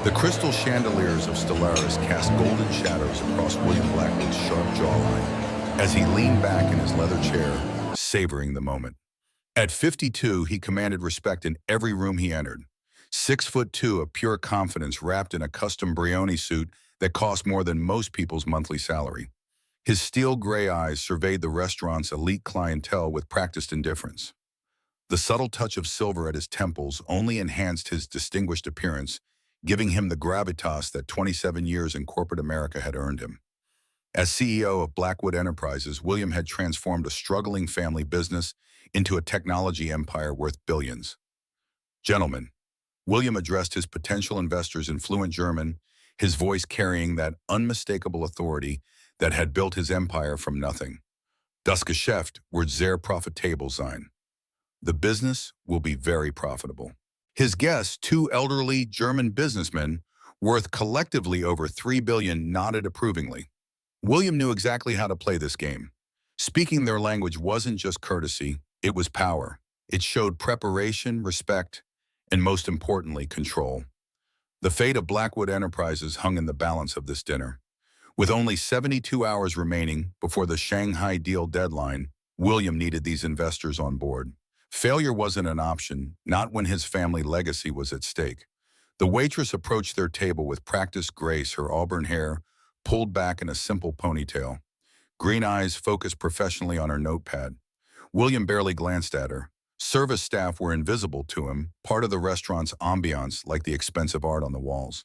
The crystal chandeliers of Stellaris cast golden shadows across William Blackwood's sharp jawline as he leaned back in his leather chair, savoring the moment. At 52, he commanded respect in every room he entered. 6'2" of pure confidence wrapped in a custom Brioni suit that cost more than most people's monthly salary. His steel gray eyes surveyed the restaurant's elite clientele with practiced indifference. The subtle touch of silver at his temples only enhanced his distinguished appearance, giving him the gravitas that 27 years in corporate America had earned him. As CEO of Blackwood Enterprises, William had transformed a struggling family business into a technology empire worth billions. Gentlemen, William addressed his potential investors in fluent German, his voice carrying that unmistakable authority that had built his empire from nothing. Das Geschäft wird sehr profitabel sein. The business will be very profitable. His guests, two elderly German businessmen, worth collectively over $3 billion, nodded approvingly. William knew exactly how to play this game. Speaking their language wasn't just courtesy, it was power. It showed preparation, respect, and most importantly, control. The fate of Blackwood Enterprises hung in the balance of this dinner. With only 72 hours remaining before the Shanghai deal deadline, William needed these investors on board. Failure wasn't an option, not when his family legacy was at stake. The waitress approached their table with practiced grace, her auburn hair pulled back in a simple ponytail. Green eyes focused professionally on her notepad. William barely glanced at her. Service staff were invisible to him, part of the restaurant's ambiance like the expensive art on the walls.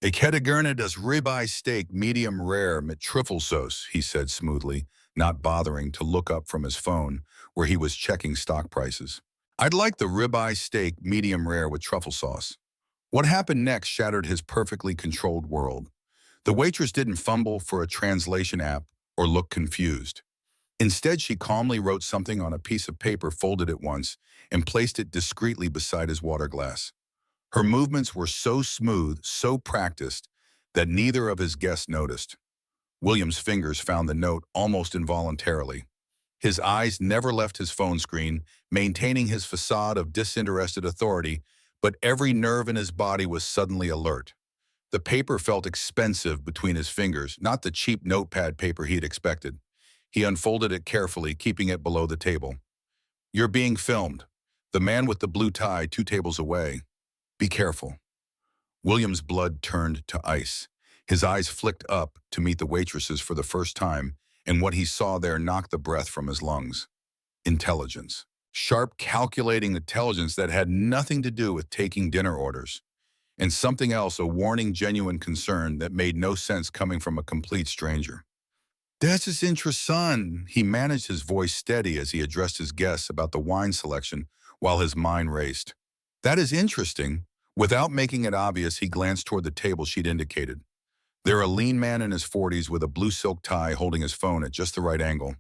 "Ik hätte gerne das ribeye steak medium rare mit Trüffelsauce," he said smoothly, not bothering to look up from his phone, where he was checking stock prices. "I'd like the ribeye steak medium rare with truffle sauce." What happened next shattered his perfectly controlled world. The waitress didn't fumble for a translation app or look confused. Instead, she calmly wrote something on a piece of paper, folded it once, and placed it discreetly beside his water glass. Her movements were so smooth, so practiced, that neither of his guests noticed. William's fingers found the note almost involuntarily. His eyes never left his phone screen, maintaining his facade of disinterested authority, but every nerve in his body was suddenly alert. The paper felt expensive between his fingers, not the cheap notepad paper he had expected. He unfolded it carefully, keeping it below the table. "You're being filmed. The man with the blue tie 2 tables away. Be careful." William's blood turned to ice. His eyes flicked up to meet the waitress's for the first time, and what he saw there knocked the breath from his lungs. Intelligence. Sharp, calculating intelligence that had nothing to do with taking dinner orders. And something else, a warning, genuine concern that made no sense coming from a complete stranger. "Das ist interessant." He managed his voice steady as he addressed his guests about the wine selection while his mind raced. "That is interesting." Without making it obvious, he glanced toward the table she'd indicated. There, a lean man in his 40s with a blue silk tie holding his phone at just the right angle.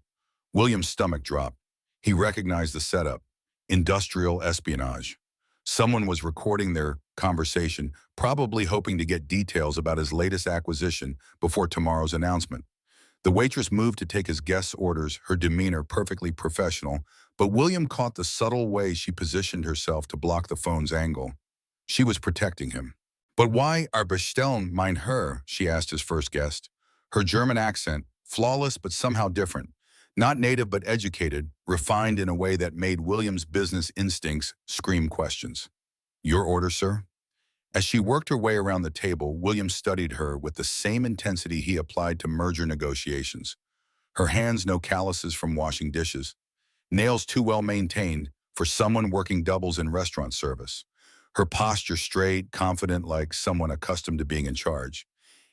William's stomach dropped. He recognized the setup. Industrial espionage. Someone was recording their conversation, probably hoping to get details about his latest acquisition before tomorrow's announcement. The waitress moved to take his guests' orders, her demeanor perfectly professional, but William caught the subtle way she positioned herself to block the phone's angle. She was protecting him. "But why are bestellen mein Herr?" she asked his first guest. Her German accent, flawless but somehow different. Not native but educated, refined in a way that made William's business instincts scream questions. "Your order, sir?" As she worked her way around the table, William studied her with the same intensity he applied to merger negotiations. Her hands no calluses from washing dishes. Nails too well maintained for someone working doubles in restaurant service. Her posture straight, confident, like someone accustomed to being in charge.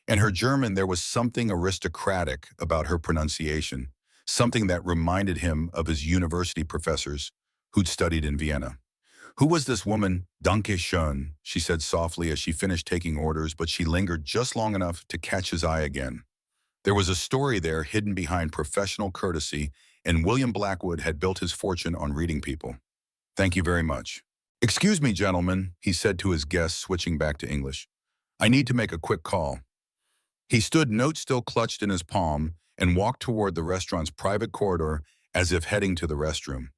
And her German, there was something aristocratic about her pronunciation, something that reminded him of his university professors who'd studied in Vienna. "Who was this woman?" "Danke schön," she said softly as she finished taking orders, but she lingered just long enough to catch his eye again. There was a story there hidden behind professional courtesy, and William Blackwood had built his fortune on reading people. "Thank you very much." "Excuse me, gentlemen," he said to his guests, switching back to English. "I need to make a quick call." He stood, note still clutched in his palm, and walked toward the restaurant's private corridor as if heading to the restroom.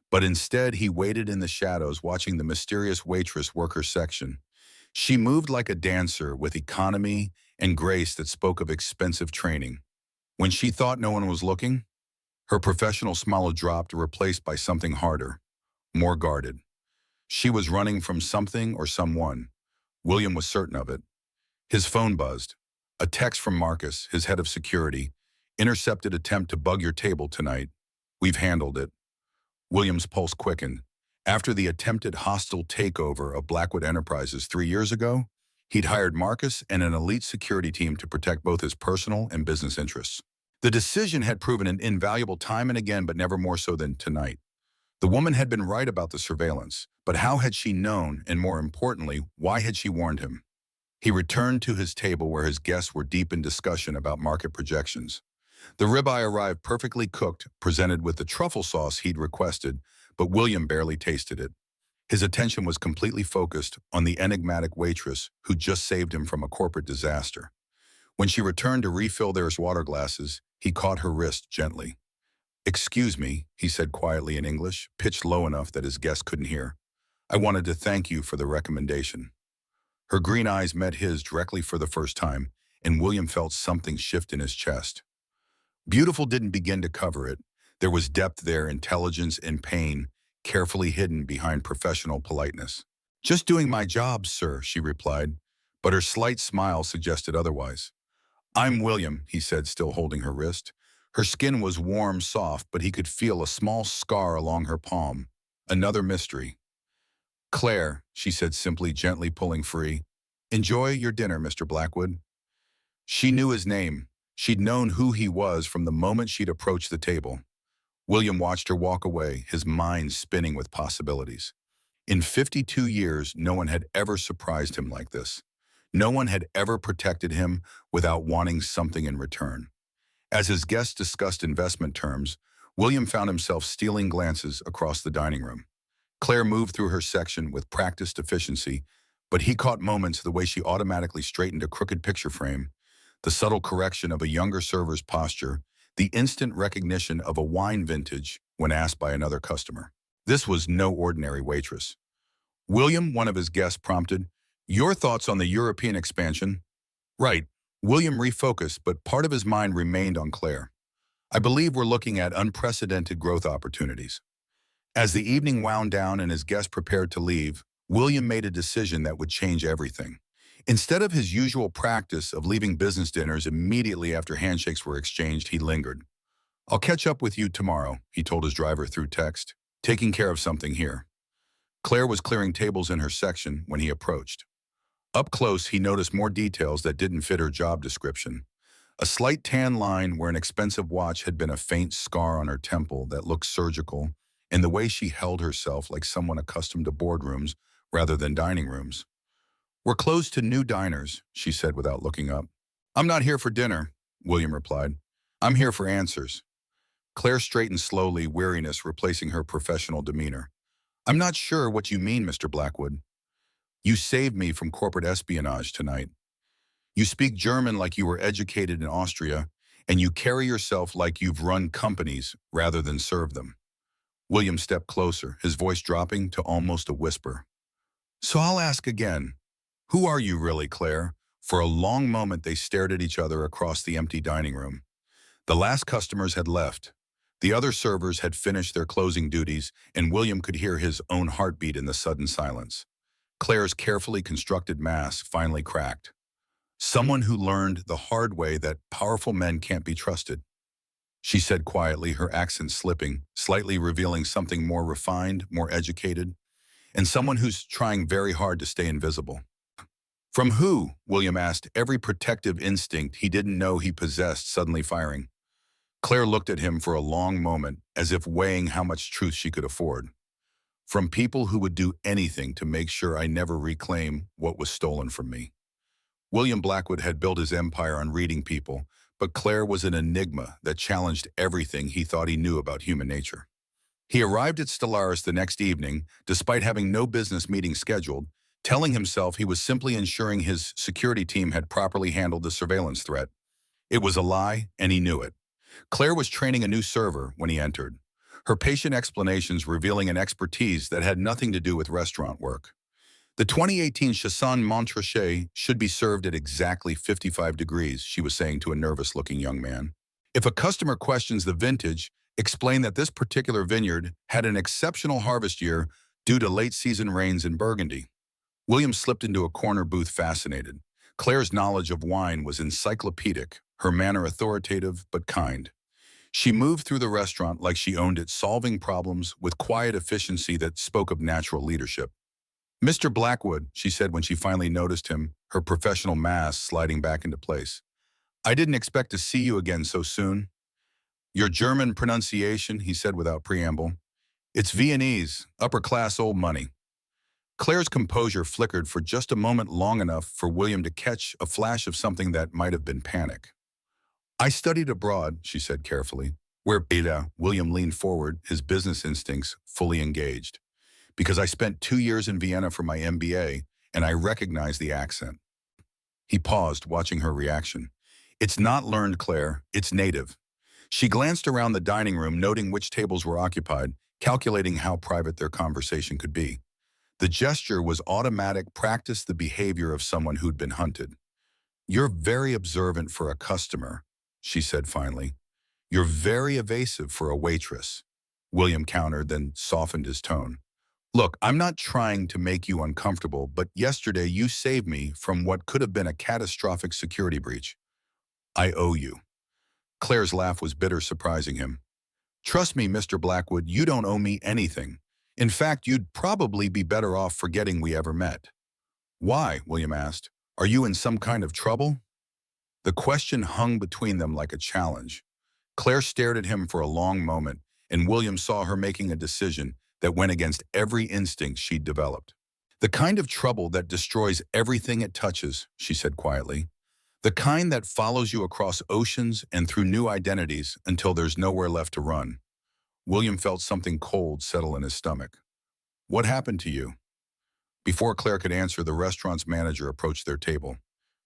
But instead, he waited in the shadows, watching the mysterious waitress work her section. She moved like a dancer with economy and grace that spoke of expensive training. When she thought no one was looking, her professional smile dropped, replaced by something harder, more guarded. She was running from something or someone. William was certain of it. His phone buzzed. A text from Marcus, his head of security. Intercepted attempt to bug your table tonight. We've handled it. William's pulse quickened. After the attempted hostile takeover of Blackwood Enterprises 3 years ago, he'd hired Marcus and an elite security team to protect both his personal and business interests. The decision had proven an invaluable time and again, but never more so than tonight. The woman had been right about the surveillance, but how had she known, and more importantly, why had she warned him? He returned to his table where his guests were deep in discussion about market projections. The ribeye arrived perfectly cooked, presented with the truffle sauce he'd requested, but William barely tasted it. His attention was completely focused on the enigmatic waitress who just saved him from a corporate disaster. When she returned to refill their water glasses, he caught her wrist gently. "Excuse me," he said quietly in English, pitched low enough that his guest couldn't hear. "I wanted to thank you for the recommendation." Her green eyes met his directly for the first time, and William felt something shift in his chest. Beautiful didn't begin to cover it. There was depth there, intelligence and pain, carefully hidden behind professional politeness. "Just doing my job, sir," she replied, but her slight smile suggested otherwise. "I'm William," he said, still holding her wrist. Her skin was warm, soft, but he could feel a small scar along her palm. Another mystery. "Claire," she said simply, gently pulling free. "Enjoy your dinner, Mr. Blackwood." She knew his name. She'd known who he was from the moment she'd approached the table. William watched her walk away, his mind spinning with possibilities. In 52 years, no one had ever surprised him like this. No one had ever protected him without wanting something in return. As his guests discussed investment terms, William found himself stealing glances across the dining room. Claire moved through her section with practiced efficiency, but he caught moments the way she automatically straightened a crooked picture frame, the subtle correction of a younger server's posture, the instant recognition of a wine vintage when asked by another customer. This was no ordinary waitress. "William," one of his guests prompted, "your thoughts on the European expansion?" "Right." William refocused, but part of his mind remained on Claire. "I believe we're looking at unprecedented growth opportunities." As the evening wound down and his guests prepared to leave, William made a decision that would change everything. Instead of his usual practice of leaving business dinners immediately after handshakes were exchanged, he lingered. "I'll catch up with you tomorrow," he told his driver through text, "taking care of something here." Claire was clearing tables in her section when he approached. Up close, he noticed more details that didn't fit her job description. A slight tan line where an expensive watch had been a faint scar on her temple that looked surgical, and the way she held herself like someone accustomed to boardrooms rather than dining rooms. "We're closed to new diners," she said without looking up. "I'm not here for dinner," William replied. "I'm here for answers." Claire straightened slowly, weariness replacing her professional demeanor. "I'm not sure what you mean, Mr. Blackwood." "You saved me from corporate espionage tonight. You speak German like you were educated in Austria, and you carry yourself like you've run companies rather than served them." William stepped closer, his voice dropping to almost a whisper. "So I'll ask again. Who are you really, Claire?" For a long moment they stared at each other across the empty dining room. The last customers had left. The other servers had finished their closing duties, and William could hear his own heartbeat in the sudden silence. Claire's carefully constructed mask finally cracked. "Someone who learned the hard way that powerful men can't be trusted," she said quietly, her accent slipping, slightly revealing something more refined, more educated, "and someone who's trying very hard to stay invisible." "From who?" William asked, every protective instinct he didn't know he possessed suddenly firing. Claire looked at him for a long moment, as if weighing how much truth she could afford. "From people who would do anything to make sure I never reclaim what was stolen from me." William Blackwood had built his empire on reading people, but Claire was an enigma that challenged everything he thought he knew about human nature. He arrived at Stellaris the next evening, despite having no business meeting scheduled, telling himself he was simply ensuring his security team had properly handled the surveillance threat. It was a lie, and he knew it. Claire was training a new server when he entered, her patient explanations revealing an expertise that had nothing to do with restaurant work. The 2018 Chassagne Montrachet should be served at exactly 55 degrees, she was saying to a nervous-looking young man. If a customer questions the vintage, explain that this particular vineyard had an exceptional harvest year due to late-season rains in Burgundy. William slipped into a corner booth fascinated. Claire's knowledge of wine was encyclopedic, her manner authoritative but kind. She moved through the restaurant like she owned it, solving problems with quiet efficiency that spoke of natural leadership. "Mr. Blackwood," she said when she finally noticed him, her professional mask sliding back into place. "I didn't expect to see you again so soon." "Your German pronunciation," he said without preamble. "It's Viennese, upper-class old money." Claire's composure flickered for just a moment, long enough for William to catch a flash of something that might have been panic. "I studied abroad," she said carefully. "Where beta?" William leaned forward, his business instincts fully engaged. "Because I spent 2 years in Vienna for my MBA, and I recognize the accent." He paused, watching her reaction. "It's not learned, Claire. It's native." She glanced around the dining room, noting which tables were occupied, calculating how private their conversation could be. The gesture was automatic, practiced the behavior of someone who'd been hunted. "You're very observant for a customer," she said finally. "You're very evasive for a waitress." William countered, then softened his tone. "Look, I'm not trying to make you uncomfortable, but yesterday you saved me from what could have been a catastrophic security breach. I owe you." Claire's laugh was bitter, surprising him. "Trust me, Mr. Blackwood, you don't owe me anything. In fact, you'd probably be better off forgetting we ever met." "Why?" William asked. "Are you in some kind of trouble?" The question hung between them like a challenge. Claire stared at him for a long moment, and William saw her making a decision that went against every instinct she'd developed. "The kind of trouble that destroys everything it touches," she said quietly. "The kind that follows you across oceans and through new identities until there's nowhere left to run." William felt something cold settle in his stomach. "What happened to you?" Before Claire could answer, the restaurant's manager approached their table.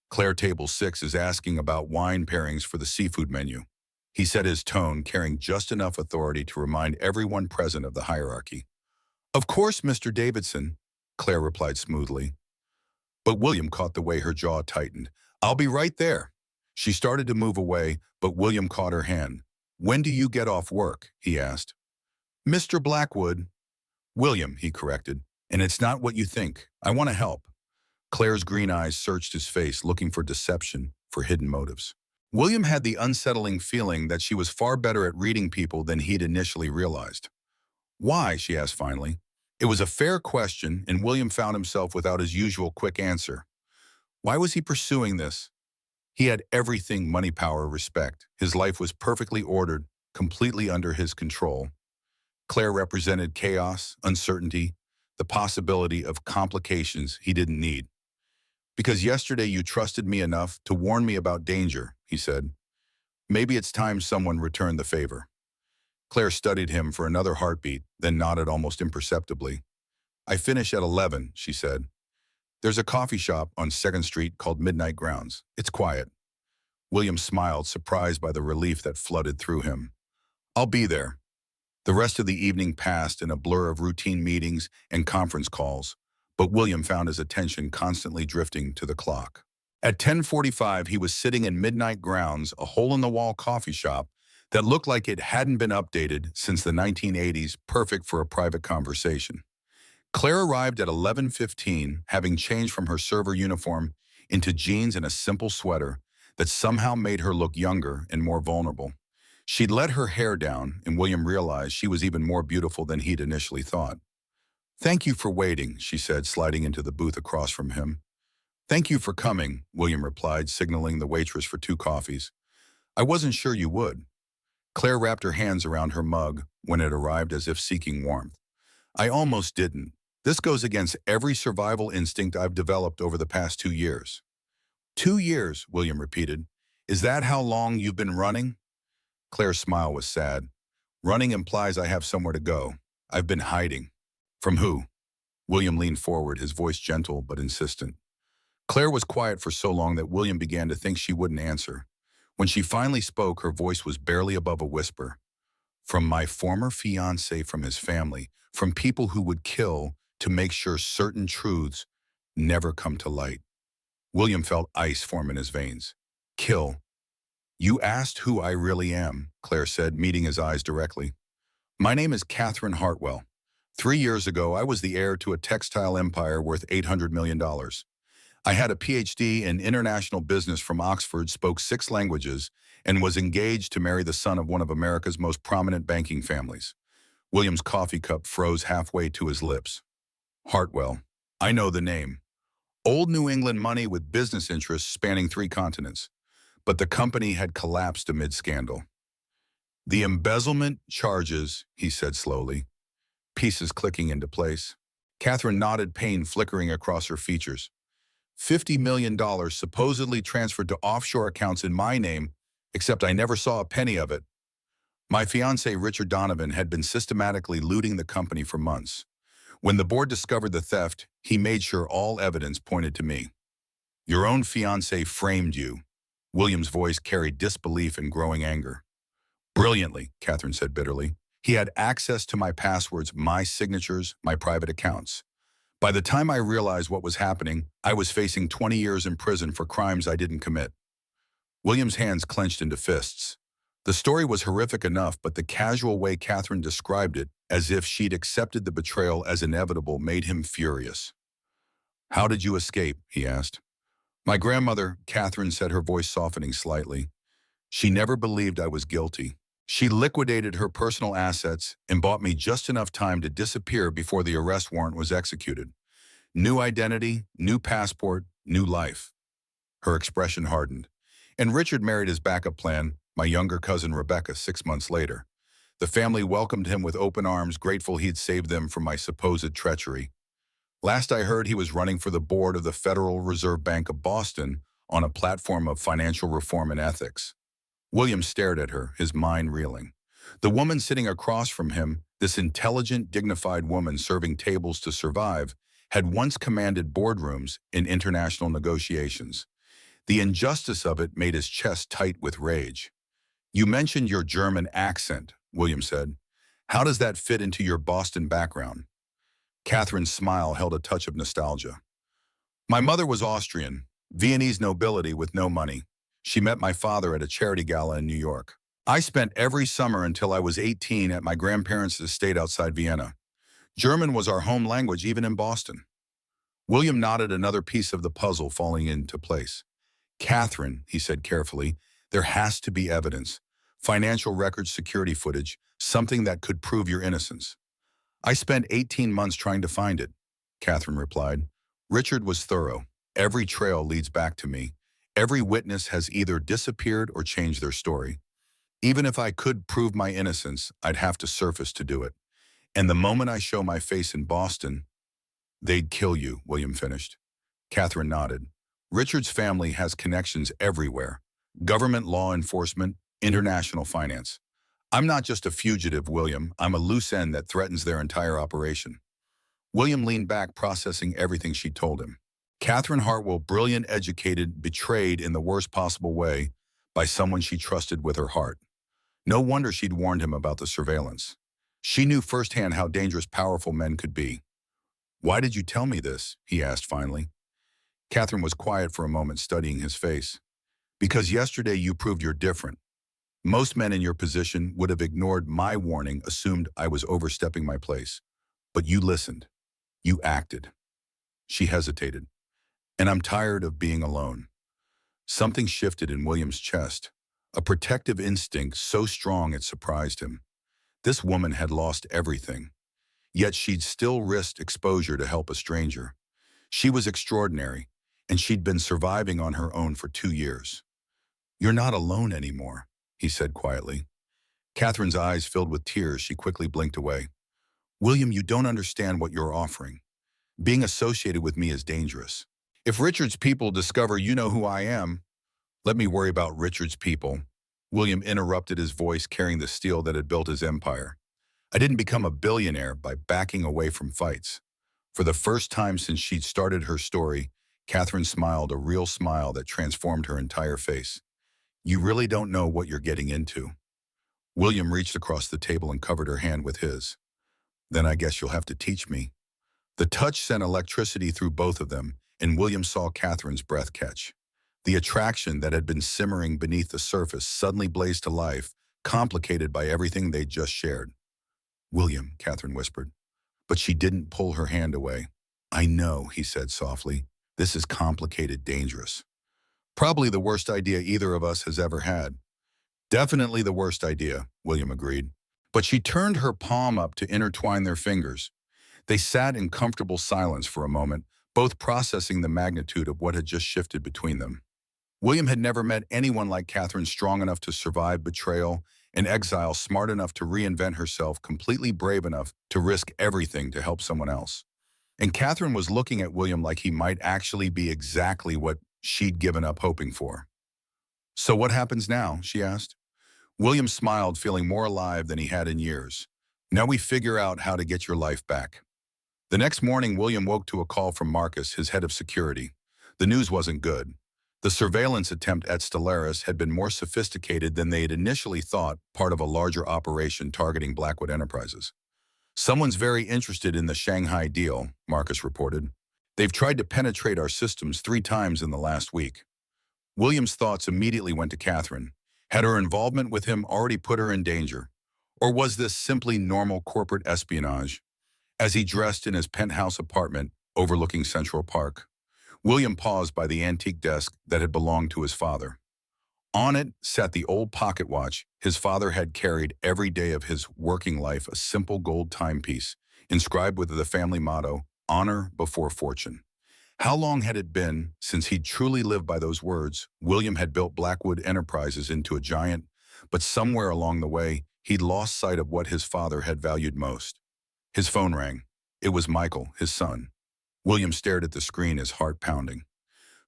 "Claire, table 6 is asking about wine pairings for the seafood menu," he said, his tone carrying just enough authority to remind everyone present of the hierarchy. "Of course, Mr. Davidson," Claire replied smoothly. But William caught the way her jaw tightened. "I'll be right there." She started to move away, but William caught her hand. "When do you get off work?" he asked. "Mr. Blackwood." "William," he corrected. "And it's not what you think. I want to help." Claire's green eyes searched his face, looking for deception, for hidden motives. William had the unsettling feeling that she was far better at reading people than he'd initially realized. "Why?" she asked finally. It was a fair question, and William found himself without his usual quick answer. Why was he pursuing this? He had everything: money, power, respect. His life was perfectly ordered, completely under his control. Claire represented chaos, uncertainty, the possibility of complications he didn't need. "Because yesterday you trusted me enough to warn me about danger," he said. "Maybe it's time someone returned the favor." Claire studied him for another heartbeat, then nodded almost imperceptibly. "I finish at 11, she said. "There's a coffee shop on 2nd Street called Midnight Grounds. It's quiet." William smiled, surprised by the relief that flooded through him. "I'll be there." The rest of the evening passed in a blur of routine meetings and conference calls, but William found his attention constantly drifting to the clock. At 10:45, he was sitting in Midnight Grounds, a hole-in-the-wall coffee shop that looked like it hadn't been updated since the 1980s, perfect for a private conversation. Claire arrived at 11:15, having changed from her server uniform into jeans and a simple sweater that somehow made her look younger and more vulnerable. She'd let her hair down, and William realized she was even more beautiful than he'd initially thought. "Thank you for waiting," she said, sliding into the booth across from him. "Thank you for coming," William replied, signaling the waitress for 2 coffees. "I wasn't sure you would." Claire wrapped her hands around her mug when it arrived, as if seeking warmth. "I almost didn't. This goes against every survival instinct I've developed over the past 2 years." 2 years, William repeated. "Is that how long you've been running?" Claire's smile was sad. "Running implies I have somewhere to go. I've been hiding." "From who?" William leaned forward, his voice gentle but insistent. Claire was quiet for so long that William began to think she wouldn't answer. When she finally spoke, her voice was barely above a whisper. "From my former fiancé, from his family, from people who would kill to make sure certain truths never come to light. William felt ice form in his veins. Kill. You asked who I really am, Claire said, meeting his eyes directly. My name is Katherine Hartwell. 3 years ago, I was the heir to a textile empire worth $800 million. I had a PhD in international business from Oxford, spoke 6 languages, and was engaged to marry the son of one of America's most prominent banking families. William's coffee cup froze halfway to his lips. Hartwell. I know the name. Old New England money with business interests spanning 3 continents. But the company had collapsed amid scandal. The embezzlement charges, he said slowly, pieces clicking into place. Katherine nodded, pain flickering across her features. $50 million supposedly transferred to offshore accounts in my name, except I never saw a penny of it. My fiancé, Richard Donovan, had been systematically looting the company for months. When the board discovered the theft, he made sure all evidence pointed to me. Your own fiancé framed you. William's voice carried disbelief and growing anger. Brilliantly, Katherine said bitterly. He had access to my passwords, my signatures, my private accounts. By the time I realized what was happening, I was facing 20 years in prison for crimes I didn't commit. William's hands clenched into fists. The story was horrific enough, but the casual way Katherine described it, as if she'd accepted the betrayal as inevitable, made him furious. How did you escape? He asked. My grandmother, Katherine said, her voice softening slightly. She never believed I was guilty. She liquidated her personal assets and bought me just enough time to disappear before the arrest warrant was executed. New identity, new passport, new life. Her expression hardened. And Richard married his backup plan, my younger cousin Rebecca, 6 months later. The family welcomed him with open arms, grateful he'd saved them from my supposed treachery. Last I heard, he was running for the board of the Federal Reserve Bank of Boston on a platform of financial reform and ethics. William stared at her, his mind reeling. The woman sitting across from him, this intelligent, dignified woman serving tables to survive, had once commanded boardrooms in international negotiations. The injustice of it made his chest tight with rage. You mentioned your German accent, William said. How does that fit into your Boston background? Katherine's smile held a touch of nostalgia. My mother was Austrian, Viennese nobility with no money. She met my father at a charity gala in New York. I spent every summer until I was 18 at my grandparents' estate outside Vienna. German was our home language even in Boston. William nodded, another piece of the puzzle falling into place. Katherine, he said carefully, there has to be evidence. Financial records, security footage, something that could prove your innocence. I spent 18 months trying to find it, Katherine replied. Richard was thorough. Every trail leads back to me. Every witness has either disappeared or changed their story. Even if I could prove my innocence, I'd have to surface to do it. And the moment I show my face in Boston, they'd kill you, William finished. Katherine nodded. Richard's family has connections everywhere. Government, law enforcement, international finance. I'm not just a fugitive, William. I'm a loose end that threatens their entire operation. William leaned back, processing everything she told him. Katherine Hartwell, brilliant, educated, betrayed in the worst possible way by someone she trusted with her heart. No wonder she'd warned him about the surveillance. She knew firsthand how dangerous powerful men could be. Why did you tell me this? He asked finally. Katherine was quiet for a moment, studying his face. Because yesterday you proved you're different. Most men in your position would have ignored my warning, assumed I was overstepping my place. But you listened. You acted. She hesitated. And I'm tired of being alone. Something shifted in William's chest, a protective instinct so strong it surprised him. This woman had lost everything, yet she'd still risked exposure to help a stranger. She was extraordinary, and she'd been surviving on her own for 2 years. You're not alone anymore, he said quietly. Katherine's eyes filled with tears. She quickly blinked away. William, you don't understand what you're offering. Being associated with me is dangerous. If Richard's people discover you know who I am, let me worry about Richard's people. William interrupted, his voice carrying the steel that had built his empire. I didn't become a billionaire by backing away from fights. For the first time since she'd started her story, Katherine smiled, a real smile that transformed her entire face. You really don't know what you're getting into. William reached across the table and covered her hand with his. Then I guess you'll have to teach me. The touch sent electricity through both of them, and William saw Katherine's breath catch. The attraction that had been simmering beneath the surface suddenly blazed to life, complicated by everything they'd just shared. "William," Katherine whispered, but she didn't pull her hand away. "I know," he said softly. "This is complicated, dangerous. Probably the worst idea either of us has ever had." "Definitely the worst idea," William agreed. But she turned her palm up to intertwine their fingers. They sat in comfortable silence for a moment, both processing the magnitude of what had just shifted between them. William had never met anyone like Katherine, strong enough to survive betrayal and exile, smart enough to reinvent herself, completely brave enough to risk everything to help someone else. And Katherine was looking at William like he might actually be exactly what she'd given up hoping for. "So what happens now?" she asked. William smiled, feeling more alive than he had in years. "Now we figure out how to get your life back." The next morning, William woke to a call from Marcus, his head of security. The news wasn't good. The surveillance attempt at Stellaris had been more sophisticated than they had initially thought, part of a larger operation targeting Blackwood Enterprises. "Someone's very interested in the Shanghai deal," Marcus reported. "They've tried to penetrate our systems 3 times in the last week." William's thoughts immediately went to Katherine. Had her involvement with him already put her in danger? Or was this simply normal corporate espionage? As he dressed in his penthouse apartment overlooking Central Park, William paused by the antique desk that had belonged to his father. On it sat the old pocket watch his father had carried every day of his working life, a simple gold timepiece, inscribed with the family motto, "Honor before fortune." How long had it been since he'd truly lived by those words? William had built Blackwood Enterprises into a giant, but somewhere along the way, he'd lost sight of what his father had valued most. His phone rang. It was Michael, his son. William stared at the screen, his heart pounding.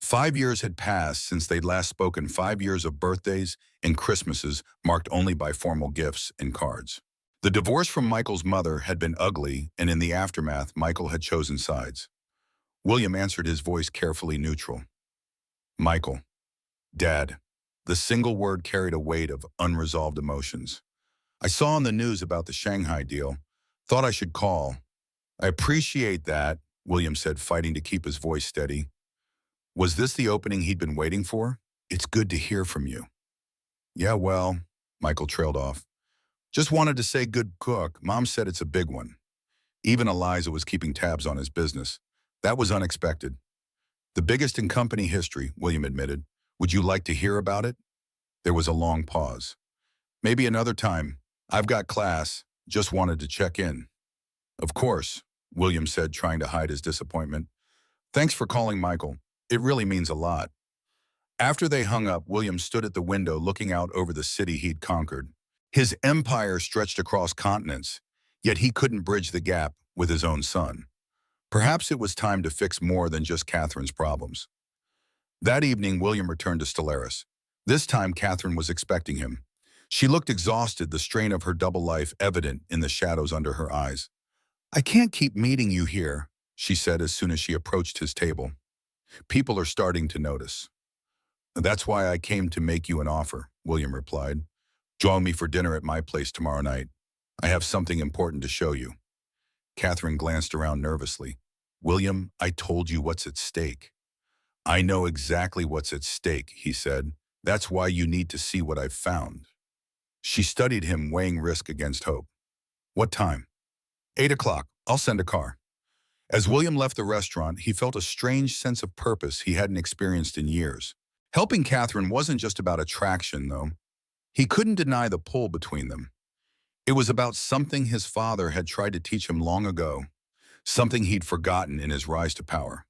5 years had passed since they'd last spoken, 5 years of birthdays and Christmases marked only by formal gifts and cards. The divorce from Michael's mother had been ugly, and in the aftermath, Michael had chosen sides. William answered, his voice carefully neutral. "Michael." "Dad." The single word carried a weight of unresolved emotions. "I saw on the news about the Shanghai deal. Thought I should call." "I appreciate that," William said, fighting to keep his voice steady. Was this the opening he'd been waiting for? "It's good to hear from you." "Yeah, well," Michael trailed off. "Just wanted to say good cook. Mom said it's a big one." Even Eliza was keeping tabs on his business. "That was unexpected." "The biggest in company history," William admitted. "Would you like to hear about it?" There was a long pause. "Maybe another time. I've got class. Just wanted to check in." "Of course," William said, trying to hide his disappointment. "Thanks for calling, Michael. It really means a lot." After they hung up, William stood at the window looking out over the city he'd conquered. His empire stretched across continents, yet he couldn't bridge the gap with his own son. Perhaps it was time to fix more than just Katherine's problems. That evening, William returned to Stellaris. This time, Katherine was expecting him. She looked exhausted, the strain of her double life evident in the shadows under her eyes. "I can't keep meeting you here," she said as soon as she approached his table. "People are starting to notice." "That's why I came to make you an offer," William replied. "Join me for dinner at my place tomorrow night. I have something important to show you." Katherine glanced around nervously. "William, I told you what's at stake." "I know exactly what's at stake," he said. "That's why you need to see what I've found." She studied him, weighing risk against hope. "What time?" 8 o'clock. I'll send a car." As William left the restaurant, he felt a strange sense of purpose he hadn't experienced in years. Helping Katherine wasn't just about attraction, though. He couldn't deny the pull between them. It was about something his father had tried to teach him long ago, something he'd forgotten in his rise to power.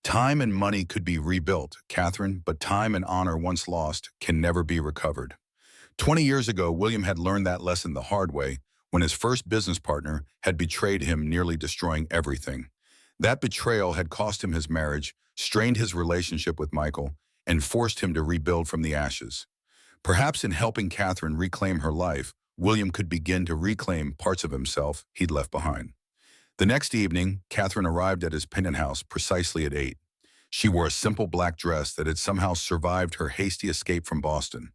Time and money could be rebuilt, Katherine, but time and honor once lost can never be recovered. 20 years ago, William had learned that lesson the hard way when his first business partner had betrayed him, nearly destroying everything. That betrayal had cost him his marriage, strained his relationship with Michael, and forced him to rebuild from the ashes. Perhaps in helping Katherine reclaim her life, William could begin to reclaim parts of himself he'd left behind. The next evening, Katherine arrived at his Pennant house precisely at 8. She wore a simple black dress that had somehow survived her hasty escape from Boston.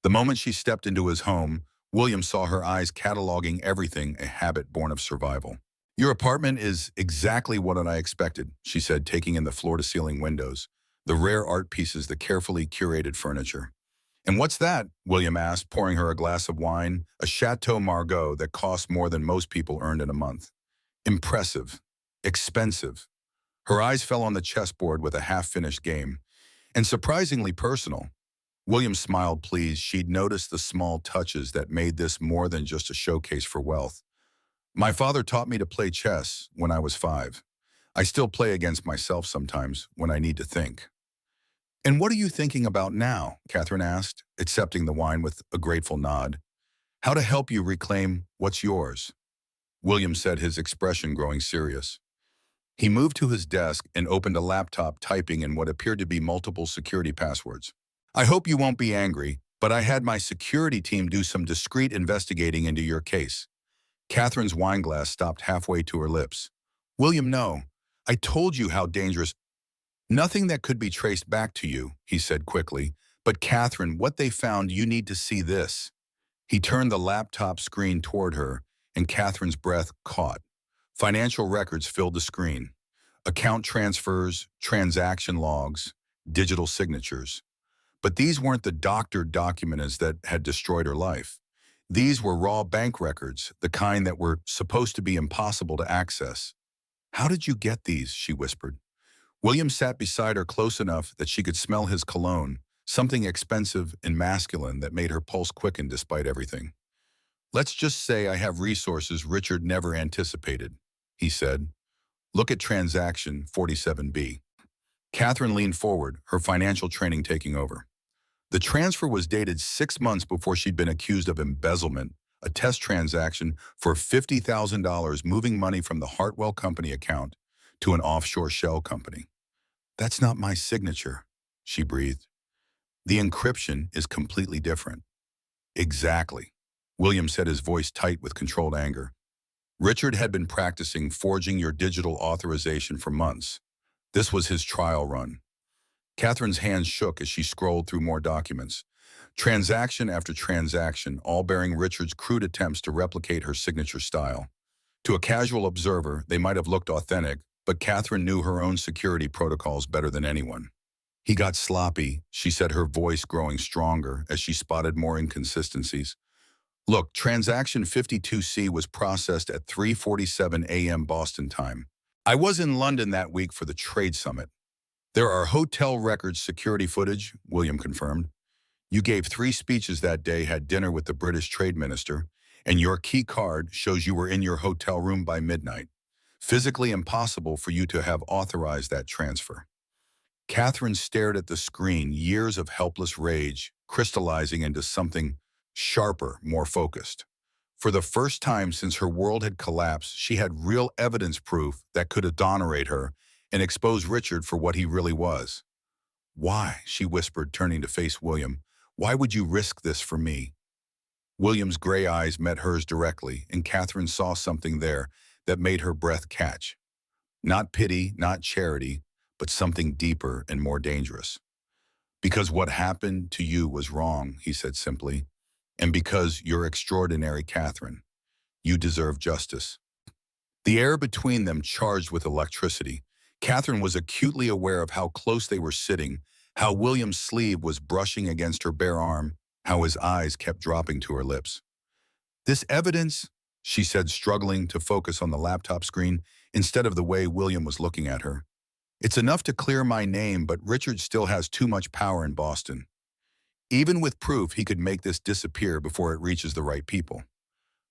The moment she stepped into his home, William saw her eyes cataloging everything, a habit born of survival. Your apartment is exactly what I expected, she said, taking in the floor-to-ceiling windows, the rare art pieces, the carefully curated furniture. And what's that? William asked, pouring her a glass of wine, a Chateau Margaux that cost more than most people earned in a month. Impressive. Expensive. Her eyes fell on the chessboard with a half-finished game. And surprisingly personal. William smiled, pleased. She'd noticed the small touches that made this more than just a showcase for wealth. My father taught me to play chess when I was 5. I still play against myself sometimes when I need to think. And what are you thinking about now? Katherine asked, accepting the wine with a grateful nod. How to help you reclaim what's yours? William said, his expression growing serious. He moved to his desk and opened a laptop, typing in what appeared to be multiple security passwords. I hope you won't be angry, but I had my security team do some discreet investigating into your case. Catherine's wine glass stopped halfway to her lips. William, no. I told you how dangerous. Nothing that could be traced back to you, he said quickly. But Katherine, what they found, you need to see this. He turned the laptop screen toward her, and Catherine's breath caught. Financial records filled the screen. Account transfers, transaction logs, digital signatures. But these weren't the doctored documents that had destroyed her life. These were raw bank records, the kind that were supposed to be impossible to access. How did you get these? She whispered. William sat beside her close enough that she could smell his cologne, something expensive and masculine that made her pulse quicken despite everything. Let's just say I have resources Richard never anticipated, he said. Look at transaction 47B. Katherine leaned forward, her financial training taking over. The transfer was dated 6 months before she'd been accused of embezzlement, a test transaction for $50,000 moving money from the Hartwell company account to an offshore shell company. That's not my signature, she breathed. The encryption is completely different. Exactly. William said, his voice tight with controlled anger. Richard had been practicing forging your digital authorization for months. This was his trial run. Catherine's hands shook as she scrolled through more documents. Transaction after transaction, all bearing Richard's crude attempts to replicate her signature style. To a casual observer, they might have looked authentic, but Katherine knew her own security protocols better than anyone. He got sloppy, she said, her voice growing stronger as she spotted more inconsistencies. Look, transaction 52C was processed at 3:47 a.m. Boston time. I was in London that week for the trade summit. There are hotel records security footage, William confirmed. You gave 3 speeches that day, had dinner with the British trade minister, and your key card shows you were in your hotel room by midnight. Physically impossible for you to have authorized that transfer. Katherine stared at the screen, years of helpless rage crystallizing into something sharper, more focused. For the first time since her world had collapsed, she had real evidence proof that could exonerate her and expose Richard for what he really was. Why? She whispered, turning to face William. Why would you risk this for me? William's gray eyes met hers directly, and Katherine saw something there that made her breath catch. Not pity, not charity, but something deeper and more dangerous. Because what happened to you was wrong, he said simply, and because you're extraordinary, Katherine. You deserve justice. The air between them charged with electricity. Katherine was acutely aware of how close they were sitting, how William's sleeve was brushing against her bare arm, how his eyes kept dropping to her lips. This evidence, she said, struggling to focus on the laptop screen instead of the way William was looking at her. It's enough to clear my name, but Richard still has too much power in Boston. Even with proof, he could make this disappear before it reaches the right people.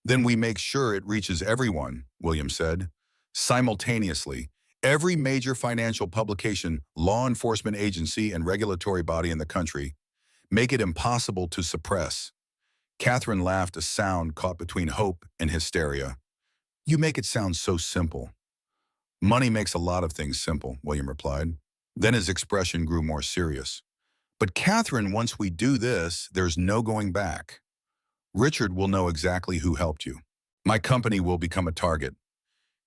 Then we make sure it reaches everyone, William said. Simultaneously, every major financial publication, law enforcement agency, and regulatory body in the country. Make it impossible to suppress. Katherine laughed, a sound caught between hope and hysteria. You make it sound so simple. Money makes a lot of things simple, William replied. Then his expression grew more serious. But Katherine, once we do this, there's no going back. Richard will know exactly who helped you. My company will become a target.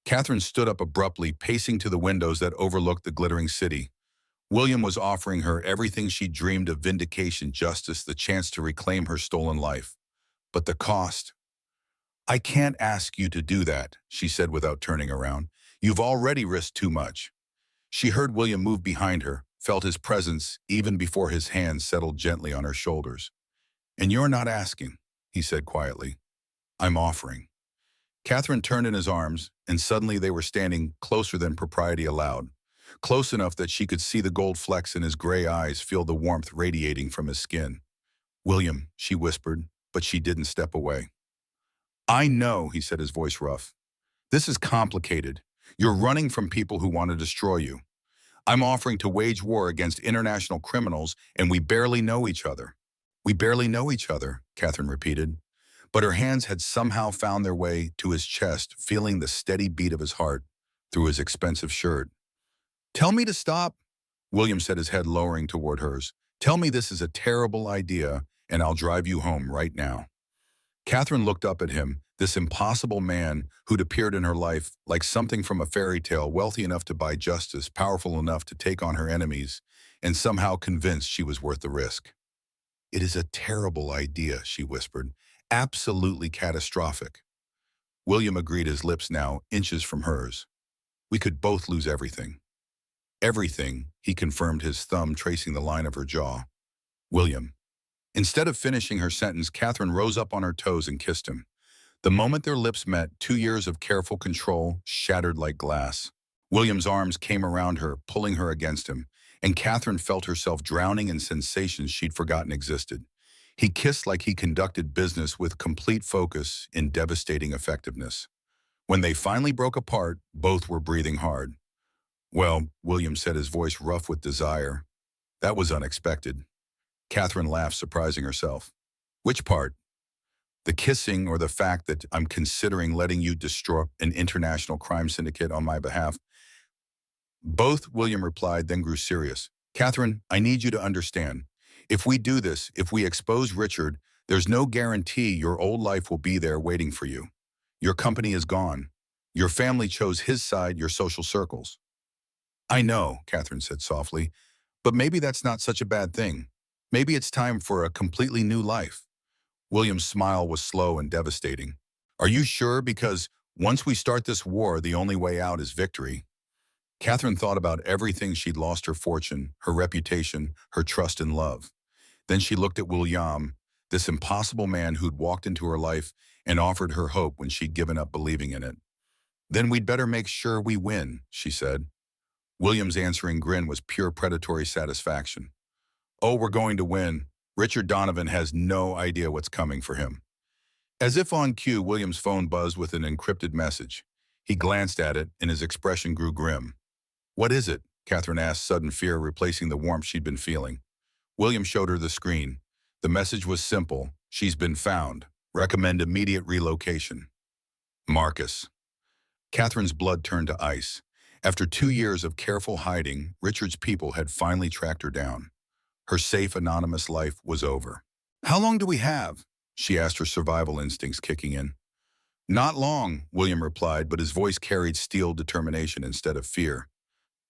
Katherine stood up abruptly, pacing to the windows that overlooked the glittering city. William was offering her everything she dreamed of: vindication, justice, the chance to reclaim her stolen life. But the cost. I can't ask you to do that, she said without turning around. You've already risked too much. She heard William move behind her, felt his presence even before his hands settled gently on her shoulders. And you're not asking, he said quietly. I'm offering. Katherine turned in his arms, and suddenly they were standing closer than propriety allowed, close enough that she could see the gold flecks in his gray eyes, feel the warmth radiating from his skin. William, she whispered, but she didn't step away. I know, he said, his voice rough. This is complicated. You're running from people who want to destroy you. I'm offering to wage war against international criminals, and we barely know each other. We barely know each other, Katherine repeated. But her hands had somehow found their way to his chest, feeling the steady beat of his heart through his expensive shirt. Tell me to stop, William said, his head lowering toward hers. Tell me this is a terrible idea, and I'll drive you home right now. Katherine looked up at him, this impossible man who'd appeared in her life like something from a fairy tale, wealthy enough to buy justice, powerful enough to take on her enemies, and somehow convinced she was worth the risk. It is a terrible idea, she whispered. Absolutely catastrophic. William agreed, his lips now inches from hers. We could both lose everything. Everything, he confirmed, his thumb tracing the line of her jaw. William. Instead of finishing her sentence, Katherine rose up on her toes and kissed him. The moment their lips met, 2 years of careful control shattered like glass. William's arms came around her, pulling her against him, and Katherine felt herself drowning in sensations she'd forgotten existed. He kissed like he conducted business with complete focus in devastating effectiveness. When they finally broke apart, both were breathing hard. Well, William said, his voice rough with desire. That was unexpected. Katherine laughed, surprising herself. Which part? The kissing, or the fact that I'm considering letting you destroy an international crime syndicate on my behalf? Both, William replied, then grew serious. Katherine, I need you to understand. If we do this, if we expose Richard, there's no guarantee your old life will be there waiting for you. Your company is gone. Your family chose his side, your social circles. I know, Katherine said softly, but maybe that's not such a bad thing. Maybe it's time for a completely new life. William's smile was slow and devastating. Are you sure? Because once we start this war, the only way out is victory. Katherine thought about everything she'd lost: her fortune, her reputation, her trust and love. Then she looked at William, this impossible man who'd walked into her life and offered her hope when she'd given up believing in it. Then we'd better make sure we win, she said. William's answering grin was pure predatory satisfaction. Oh, we're going to win. Richard Donovan has no idea what's coming for him. As if on cue, William's phone buzzed with an encrypted message. He glanced at it, and his expression grew grim. What is it? Katherine asked, sudden fear replacing the warmth she'd been feeling. William showed her the screen. The message was simple. She's been found. Recommend immediate relocation. Marcus. Katherine's blood turned to ice. After 2 years of careful hiding, Richard's people had finally tracked her down. Her safe, anonymous life was over. How long do we have? She asked, her survival instincts kicking in. Not long, William replied, but his voice carried steel determination instead of fear.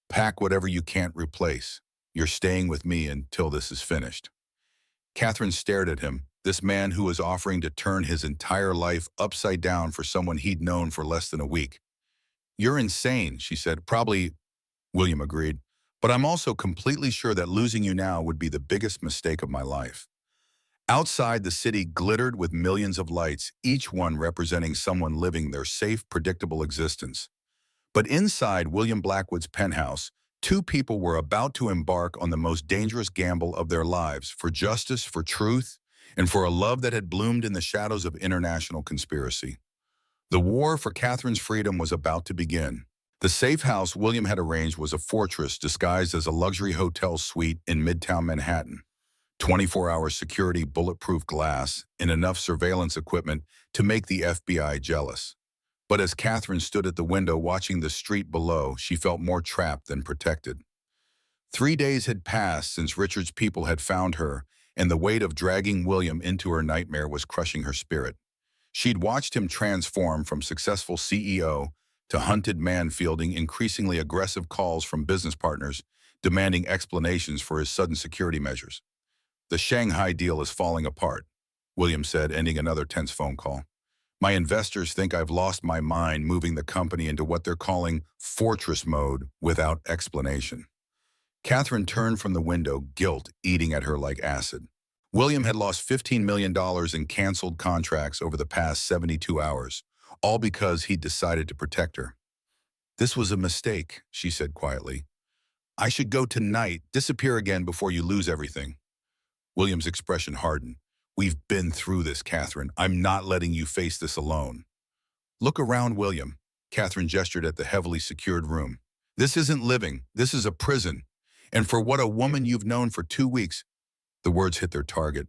Pack whatever you can't replace. You're staying with me until this is finished. Katherine stared at him, this man who was offering to turn his entire life upside down for someone he'd known for less than a week. You're insane, she said. Probably, William agreed, but I'm also completely sure that losing you now would be the biggest mistake of my life. Outside, the city glittered with millions of lights, each one representing someone living their safe, predictable existence. But inside William Blackwood's penthouse, 2 people were about to embark on the most dangerous gamble of their lives, for justice, for truth, and for a love that had bloomed in the shadows of international conspiracy. The war for Katherine's freedom was about to begin. The safe house William had arranged was a fortress disguised as a luxury hotel suite in Midtown Manhattan. 24-hour security, bulletproof glass, and enough surveillance equipment to make the FBI jealous. But as Katherine stood at the window watching the street below, she felt more trapped than protected. 3 days had passed since Richard's people had found her, and the weight of dragging William into her nightmare was crushing her spirit. She'd watched him transform from successful CEO to hunted man, fielding increasingly aggressive calls from business partners demanding explanations for his sudden security measures. The Shanghai deal is falling apart, William said, ending another tense phone call. My investors think I've lost my mind moving the company into what they're calling fortress mode without explanation. Katherine turned from the window, guilt eating at her like acid. William had lost $15 million in canceled contracts over the past 72 hours, all because he'd decided to protect her. This was a mistake, she said quietly. I should go tonight, disappear again before you lose everything. William's expression hardened. We've been through this, Katherine. I'm not letting you face this alone. Look around, William. Katherine gestured at the heavily secured room. This isn't living. This is a prison. And for what a woman you've known for 2 weeks. The words hit their target.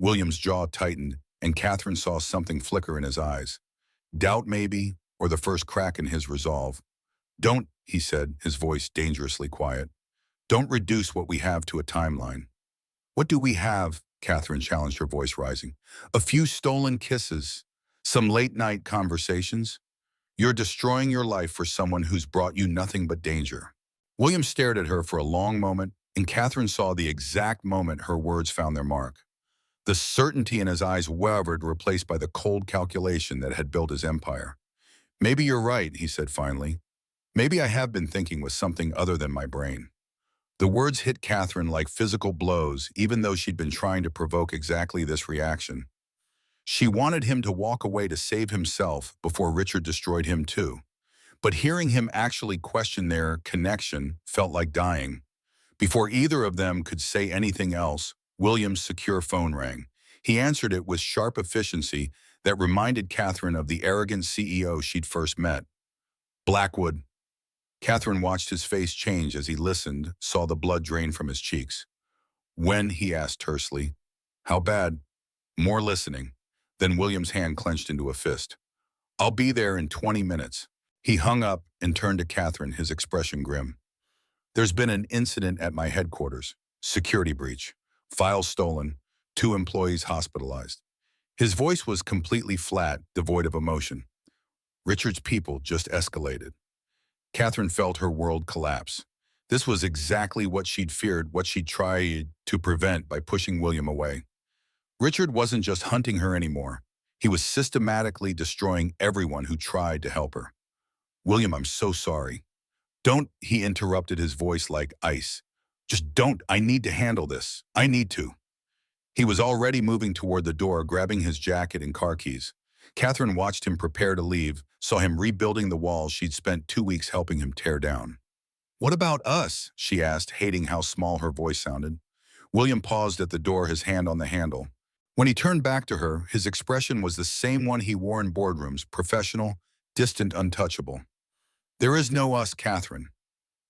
William's jaw tightened, and Katherine saw something flicker in his eyes. Doubt maybe, or the first crack in his resolve. Don't, he said, his voice dangerously quiet. Don't reduce what we have to a timeline. What do we have? Katherine challenged, her voice rising. A few stolen kisses, some late-night conversations. You're destroying your life for someone who's brought you nothing but danger. William stared at her for a long moment, and Katherine saw the exact moment her words found their mark. The certainty in his eyes wavered, replaced by the cold calculation that had built his empire. Maybe you're right, he said finally. Maybe I have been thinking with something other than my brain. The words hit Katherine like physical blows, even though she'd been trying to provoke exactly this reaction. She wanted him to walk away to save himself before Richard destroyed him too. But hearing him actually question their connection felt like dying. Before either of them could say anything else, William's secure phone rang. He answered it with sharp efficiency that reminded Katherine of the arrogant CEO she'd first met. Blackwood. Katherine watched his face change as he listened, saw the blood drain from his cheeks. When? He asked tersely. How bad? More listening. Then William's hand clenched into a fist. I'll be there in 20 minutes. He hung up and turned to Katherine, his expression grim. There's been an incident at my headquarters. Security breach. Files stolen. 2 employees hospitalized. His voice was completely flat, devoid of emotion. Richard's people just escalated. Katherine felt her world collapse. This was exactly what she'd feared, what she'd tried to prevent by pushing William away. Richard wasn't just hunting her anymore. He was systematically destroying everyone who tried to help her. William, I'm so sorry. Don't, he interrupted, his voice like ice. Just don't, I need to handle this. I need to. He was already moving toward the door, grabbing his jacket and car keys. Katherine watched him prepare to leave, saw him rebuilding the walls she'd spent 2 weeks helping him tear down. What about us? She asked, hating how small her voice sounded. William paused at the door, his hand on the handle. When he turned back to her, his expression was the same one he wore in boardrooms, professional, distant, untouchable. There is no us, Katherine.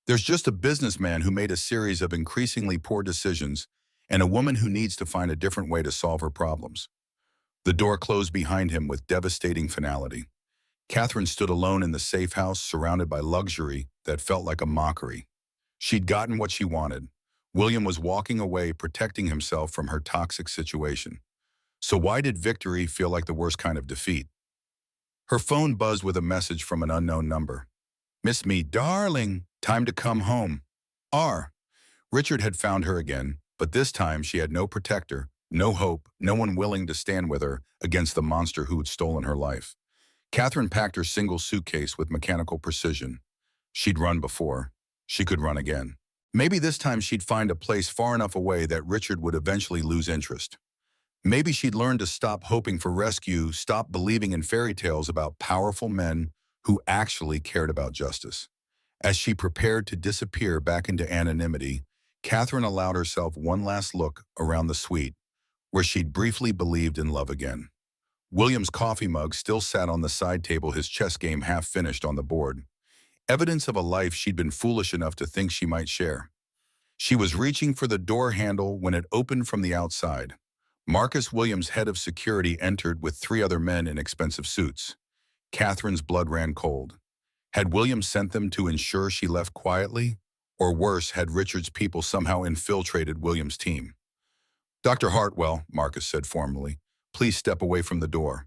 There's just a businessman who made a series of increasingly poor decisions and a woman who needs to find a different way to solve her problems. The door closed behind him with devastating finality. Katherine stood alone in the safe house, surrounded by luxury that felt like a mockery. She'd gotten what she wanted. William was walking away, protecting himself from her toxic situation. So why did victory feel like the worst kind of defeat? Her phone buzzed with a message from an unknown number. Miss me, darling. Time to come home. R. Richard had found her again, but this time she had no protector, no hope, no one willing to stand with her against the monster who had stolen her life. Katherine packed her single suitcase with mechanical precision. She'd run before. She could run again. Maybe this time she'd find a place far enough away that Richard would eventually lose interest. Maybe she'd learn to stop hoping for rescue, stop believing in fairy tales about powerful men who actually cared about justice. As she prepared to disappear back into anonymity, Katherine allowed herself one last look around the suite, where she'd briefly believed in love again. William's coffee mug still sat on the side table, his chess game half finished on the board. Evidence of a life she'd been foolish enough to think she might share. She was reaching for the door handle when it opened from the outside. Marcus Williams, head of security, entered with 3 other men in expensive suits. Katherine's blood ran cold. Had William sent them to ensure she left quietly? Or worse, had Richard's people somehow infiltrated William's team? Dr. Hartwell, Marcus said formally, please step away from the door.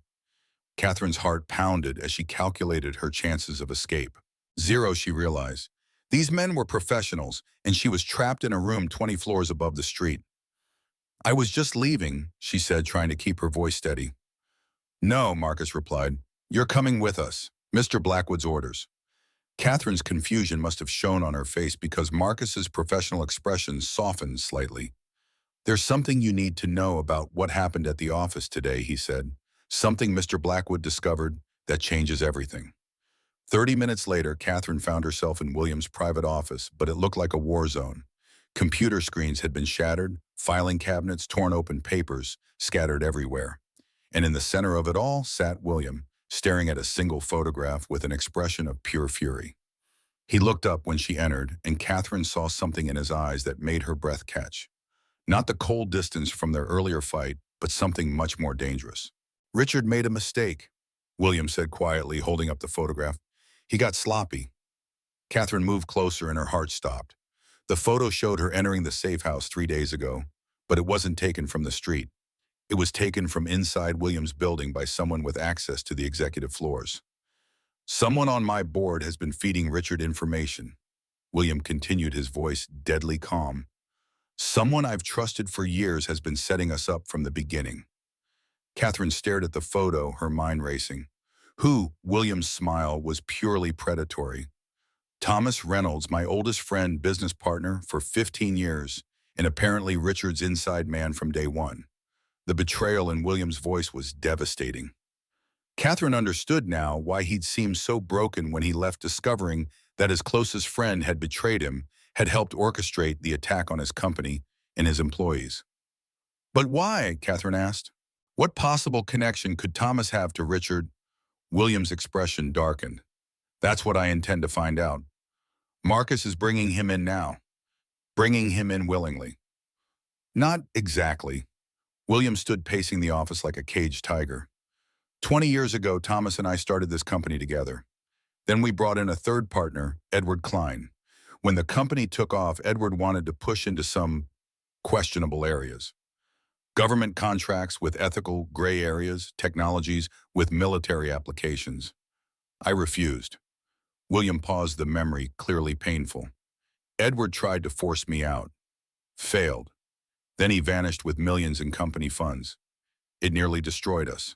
Katherine's heart pounded as she calculated her chances of escape. 0, she realized. These men were professionals, and she was trapped in a room 20 floors above the street. I was just leaving, she said, trying to keep her voice steady. No, Marcus replied. You're coming with us. Mr. Blackwood's orders. Catherine's confusion must have shown on her face because Marcus's professional expression softened slightly. There's something you need to know about what happened at the office today, he said. Something Mr. Blackwood discovered that changes everything. 30 minutes later, Katherine found herself in William's private office, but it looked like a war zone. Computer screens had been shattered, filing cabinets, torn open papers scattered everywhere. And in the center of it all sat William, staring at a single photograph with an expression of pure fury. He looked up when she entered, and Katherine saw something in his eyes that made her breath catch. Not the cold distance from their earlier fight, but something much more dangerous. Richard made a mistake, William said quietly, holding up the photograph. He got sloppy. Katherine moved closer and her heart stopped. The photo showed her entering the safe house 3 days ago, but it wasn't taken from the street. It was taken from inside William's building by someone with access to the executive floors. Someone on my board has been feeding Richard information. William continued, his voice deadly calm. Someone I've trusted for years has been setting us up from the beginning. Katherine stared at the photo, her mind racing. Who? William's smile was purely predatory. Thomas Reynolds, my oldest friend, business partner for 15 years, and apparently Richard's inside man from day one. The betrayal in William's voice was devastating. Katherine understood now why he'd seemed so broken when he left, discovering that his closest friend had betrayed him, had helped orchestrate the attack on his company and his employees. But why? Katherine asked. What possible connection could Thomas have to Richard? William's expression darkened. That's what I intend to find out. Marcus is bringing him in now. Bringing him in willingly. Not exactly. William stood pacing the office like a caged tiger. 20 years ago, Thomas and I started this company together. Then we brought in a third partner, Edward Klein. When the company took off, Edward wanted to push into some questionable areas. Government contracts with ethical gray areas, technologies with military applications. I refused. William paused, the memory clearly painful. Edward tried to force me out. Failed. Then he vanished with millions in company funds. It nearly destroyed us.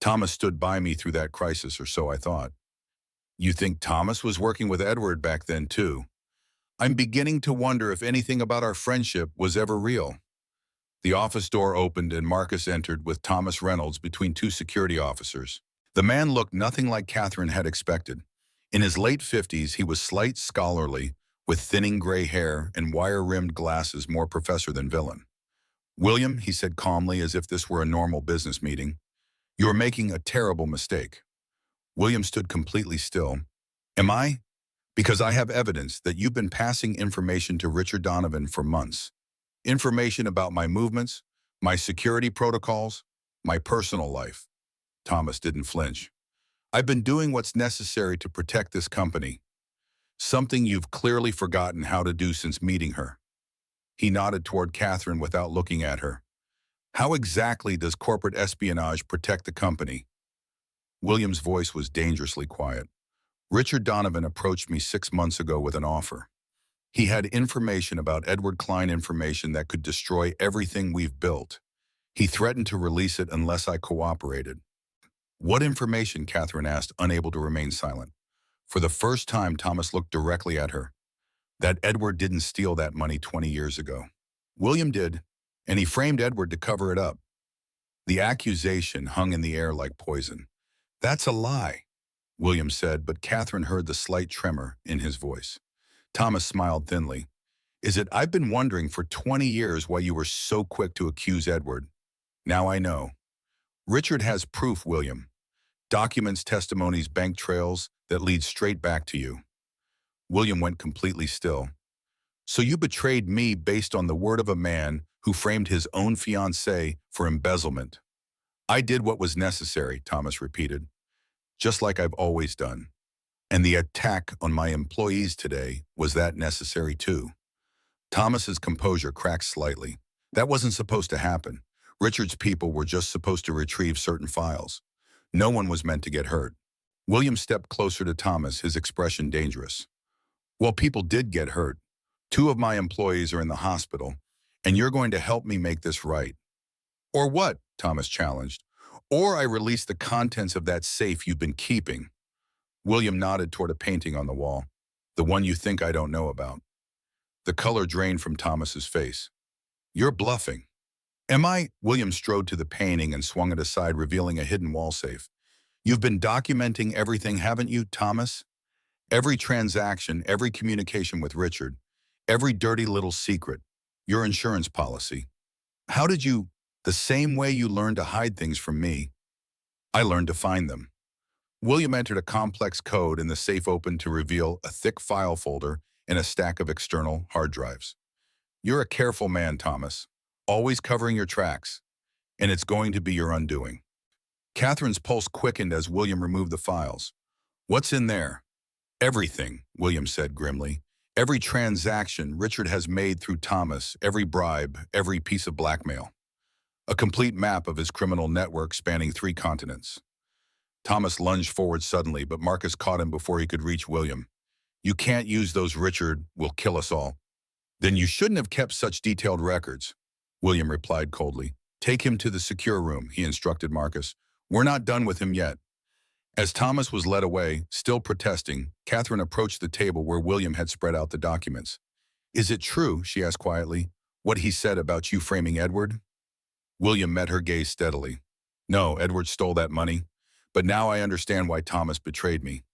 Thomas stood by me through that crisis, or so I thought. You think Thomas was working with Edward back then too? I'm beginning to wonder if anything about our friendship was ever real. The office door opened and Marcus entered with Thomas Reynolds between two security officers. The man looked nothing like Katherine had expected. In his late 50s, he was slight, scholarly, with thinning gray hair and wire-rimmed glasses, more professor than villain. William, he said calmly, as if this were a normal business meeting, you are making a terrible mistake. William stood completely still. Am I? Because I have evidence that you've been passing information to Richard Donovan for months. Information about my movements, my security protocols, my personal life. Thomas didn't flinch. I've been doing what's necessary to protect this company. Something you've clearly forgotten how to do since meeting her. He nodded toward Katherine without looking at her. How exactly does corporate espionage protect the company? William's voice was dangerously quiet. Richard Donovan approached me 6 months ago with an offer. He had information about Edward Klein, information that could destroy everything we've built. He threatened to release it unless I cooperated. What information? Katherine asked, unable to remain silent. For the first time, Thomas looked directly at her. That Edward didn't steal that money 20 years ago. William did, and he framed Edward to cover it up. The accusation hung in the air like poison. That's a lie, William said, but Katherine heard the slight tremor in his voice. Thomas smiled thinly. Is it? I've been wondering for 20 years why you were so quick to accuse Edward. Now I know. Richard has proof, William. Documents, testimonies, bank trails that lead straight back to you. William went completely still. So you betrayed me based on the word of a man who framed his own fiancé for embezzlement. I did what was necessary, Thomas repeated, just like I've always done. And the attack on my employees today was that necessary too. Thomas's composure cracked slightly. That wasn't supposed to happen. Richard's people were just supposed to retrieve certain files. No one was meant to get hurt. William stepped closer to Thomas, his expression dangerous. Well, people did get hurt. 2 of my employees are in the hospital, and you're going to help me make this right. Or what? Thomas challenged. Or I release the contents of that safe you've been keeping. William nodded toward a painting on the wall. The one you think I don't know about. The color drained from Thomas's face. You're bluffing. Am I? William strode to the painting and swung it aside, revealing a hidden wall safe. You've been documenting everything, haven't you, Thomas? Every transaction, every communication with Richard, every dirty little secret, your insurance policy. How did you? The same way you learned to hide things from me, I learned to find them. William entered a complex code and the safe opened to reveal a thick file folder and a stack of external hard drives. You're a careful man, Thomas, always covering your tracks, and it's going to be your undoing. Catherine's pulse quickened as William removed the files. What's in there? Everything, William said grimly. Every transaction Richard has made through Thomas, every bribe, every piece of blackmail. A complete map of his criminal network spanning 3 continents. Thomas lunged forward suddenly, but Marcus caught him before he could reach William. You can't use those, Richard will kill us all. Then you shouldn't have kept such detailed records, William replied coldly. Take him to the secure room, he instructed Marcus. We're not done with him yet. As Thomas was led away, still protesting, Katherine approached the table where William had spread out the documents. Is it true, she asked quietly, what he said about you framing Edward? William met her gaze steadily. No, Edward stole that money, but now I understand why Thomas betrayed me.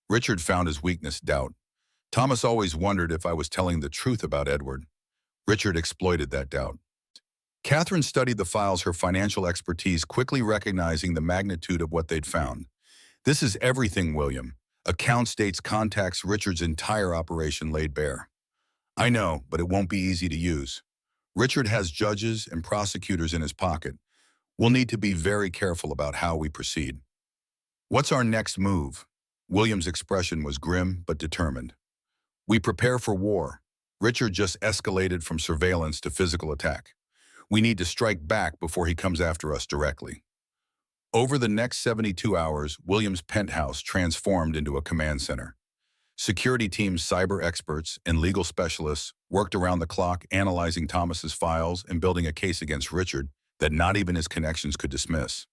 Richard found his weakness, doubt. Thomas always wondered if I was telling the truth about Edward. Richard exploited that doubt. Katherine studied the files, her financial expertise quickly recognizing the magnitude of what they'd found. This is everything, William. Account dates, contacts, Richard's entire operation laid bare. I know, but it won't be easy to use. Richard has judges and prosecutors in his pocket. We'll need to be very careful about how we proceed. What's our next move? William's expression was grim but determined. We prepare for war. Richard just escalated from surveillance to physical attack. We need to strike back before he comes after us directly. Over the next 72 hours, William's penthouse transformed into a command center. Security teams, cyber experts, and legal specialists worked around the clock analyzing Thomas's files and building a case against Richard that not even his connections could dismiss.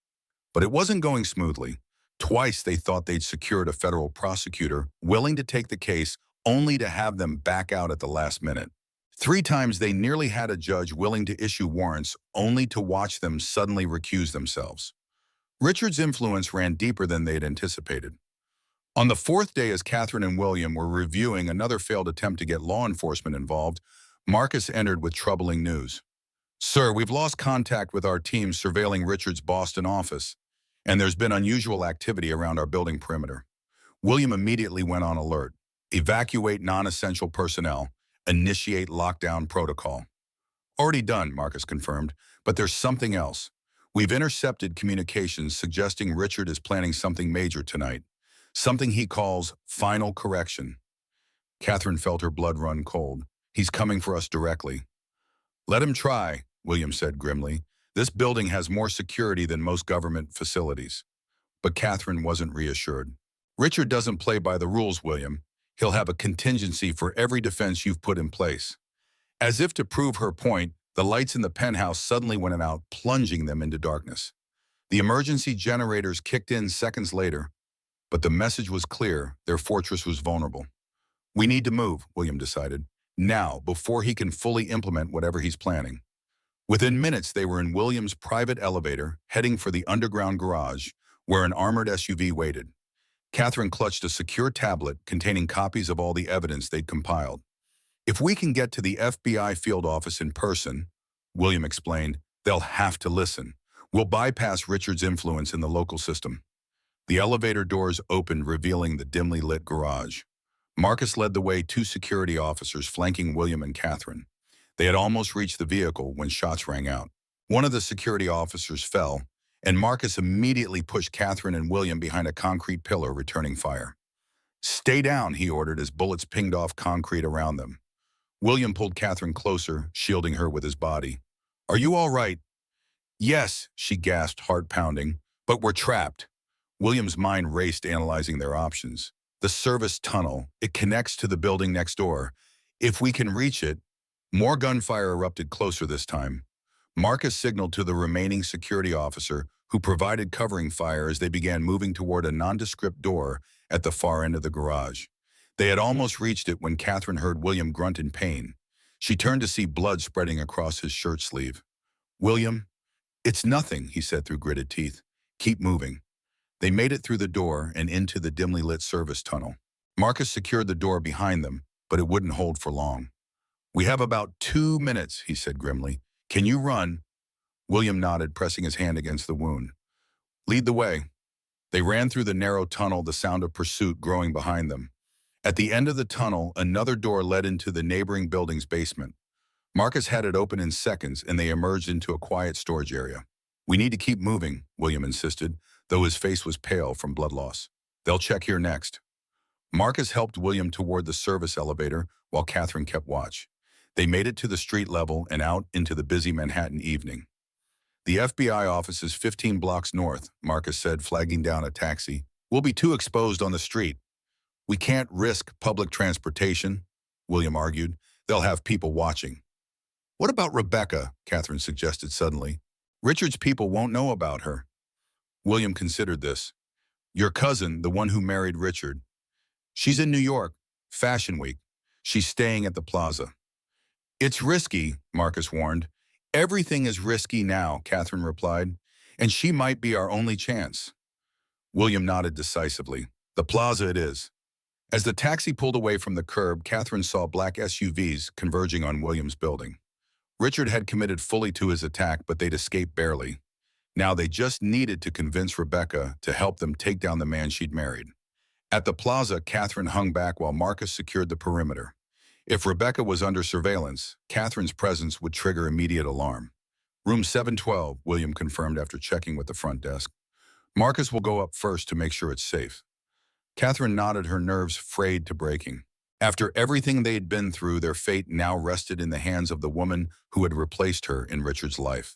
But it wasn't going smoothly. Twice they thought they'd secured a federal prosecutor willing to take the case, only to have them back out at the last minute. 3 times they nearly had a judge willing to issue warrants, only to watch them suddenly recuse themselves. Richard's influence ran deeper than they'd anticipated. On the 4th day, as Katherine and William were reviewing another failed attempt to get law enforcement involved, Marcus entered with troubling news. Sir, we've lost contact with our team surveilling Richard's Boston office, and there's been unusual activity around our building perimeter. William immediately went on alert. Evacuate non-essential personnel. Initiate lockdown protocol. Already done, Marcus confirmed, but there's something else. We've intercepted communications suggesting Richard is planning something major tonight. Something he calls final correction. Katherine felt her blood run cold. He's coming for us directly. Let him try, William said grimly. This building has more security than most government facilities. But Katherine wasn't reassured. Richard doesn't play by the rules, William. He'll have a contingency for every defense you've put in place. As if to prove her point, the lights in the penthouse suddenly went out, plunging them into darkness. The emergency generators kicked in seconds later, but the message was clear: their fortress was vulnerable. We need to move, William decided, now, before he can fully implement whatever he's planning. Within minutes, they were in William's private elevator, heading for the underground garage, where an armored SUV waited. Katherine clutched a secure tablet containing copies of all the evidence they'd compiled. If we can get to the FBI field office in person, William explained, they'll have to listen. We'll bypass Richard's influence in the local system. The elevator doors opened, revealing the dimly lit garage. Marcus led the way, 2 security officers flanking William and Katherine. They had almost reached the vehicle when shots rang out. One of the security officers fell, and Marcus immediately pushed Katherine and William behind a concrete pillar, returning fire. Stay down, he ordered as bullets pinged off concrete around them. William pulled Katherine closer, shielding her with his body. Are you all right? Yes, she gasped, heart pounding, but we're trapped. William's mind raced, analyzing their options. The service tunnel, it connects to the building next door. If we can reach it. More gunfire erupted closer this time. Marcus signaled to the remaining security officer, who provided covering fire as they began moving toward a nondescript door at the far end of the garage. They had almost reached it when Katherine heard William grunt in pain. She turned to see blood spreading across his shirt sleeve. "William, it's nothing," he said through gritted teeth. "Keep moving." They made it through the door and into the dimly lit service tunnel. Marcus secured the door behind them, but it wouldn't hold for long. "We have about 2 minutes," he said grimly. "Can you run?" William nodded, pressing his hand against the wound. "Lead the way." They ran through the narrow tunnel, the sound of pursuit growing behind them. At the end of the tunnel, another door led into the neighboring building's basement. Marcus had it open in seconds, and they emerged into a quiet storage area. "We need to keep moving," William insisted, though his face was pale from blood loss. "They'll check here next." Marcus helped William toward the service elevator while Katherine kept watch. They made it to the street level and out into the busy Manhattan evening. "The FBI office is 15 blocks north," Marcus said, flagging down a taxi. "We'll be too exposed on the street." "We can't risk public transportation," William argued. "They'll have people watching." "What about Rebecca?" Katherine suggested suddenly. "Richard's people won't know about her." William considered this. "Your cousin, the one who married Richard. She's in New York, Fashion Week. She's staying at the plaza." "It's risky," Marcus warned. "Everything is risky now," Katherine replied, "and she might be our only chance." William nodded decisively. "The plaza it is." As the taxi pulled away from the curb, Katherine saw black SUVs converging on William's building. Richard had committed fully to his attack, but they'd escaped barely. Now they just needed to convince Rebecca to help them take down the man she'd married. At the plaza, Katherine hung back while Marcus secured the perimeter. If Rebecca was under surveillance, Katherine's presence would trigger immediate alarm. "Room 712, William confirmed after checking with the front desk. "Marcus will go up first to make sure it's safe." Katherine nodded, her nerves frayed to breaking. After everything they'd been through, their fate now rested in the hands of the woman who had replaced her in Richard's life.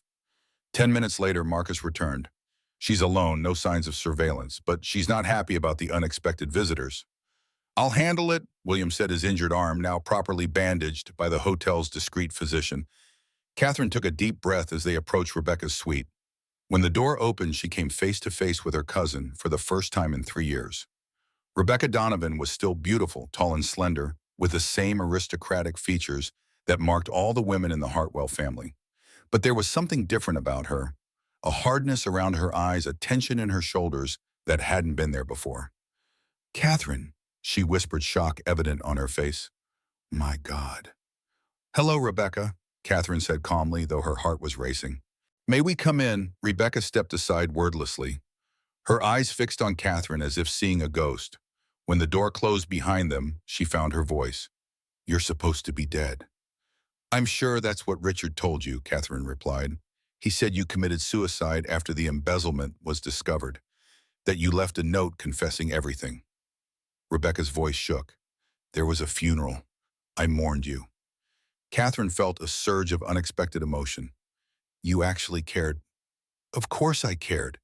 10 minutes later, Marcus returned. "She's alone, no signs of surveillance, but she's not happy about the unexpected visitors." "I'll handle it," William said, his injured arm now properly bandaged by the hotel's discreet physician. Katherine took a deep breath as they approached Rebecca's suite. When the door opened, she came face to face with her cousin for the first time in 3 years. Rebecca Donovan was still beautiful, tall and slender, with the same aristocratic features that marked all the women in the Hartwell family. But there was something different about her, a hardness around her eyes, a tension in her shoulders that hadn't been there before. "Katherine," she whispered, shock evident on her face. "My God." "Hello, Rebecca," Katherine said calmly, though her heart was racing. "May we come in?" Rebecca stepped aside wordlessly, her eyes fixed on Katherine as if seeing a ghost. When the door closed behind them, she found her voice. "You're supposed to be dead." "I'm sure that's what Richard told you," Katherine replied. "He said you committed suicide after the embezzlement was discovered, that you left a note confessing everything." Rebecca's voice shook. "There was a funeral. I mourned you." Katherine felt a surge of unexpected emotion. "You actually cared." "Of course I cared.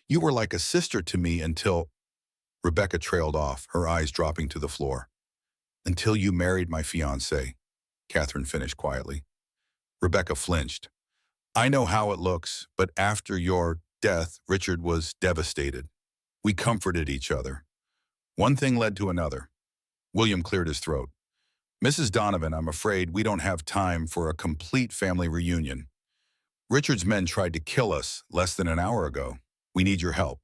You were like a sister to me until—" Rebecca trailed off, her eyes dropping to the floor. "Until you married my fiancé," Katherine finished quietly. Rebecca flinched. "I know how it looks, but after your death, Richard was devastated. We comforted each other. One thing led to another." William cleared his throat. "Mrs. Donovan, I'm afraid we don't have time for a complete family reunion. Richard's men tried to kill us less than an hour ago. We need your help."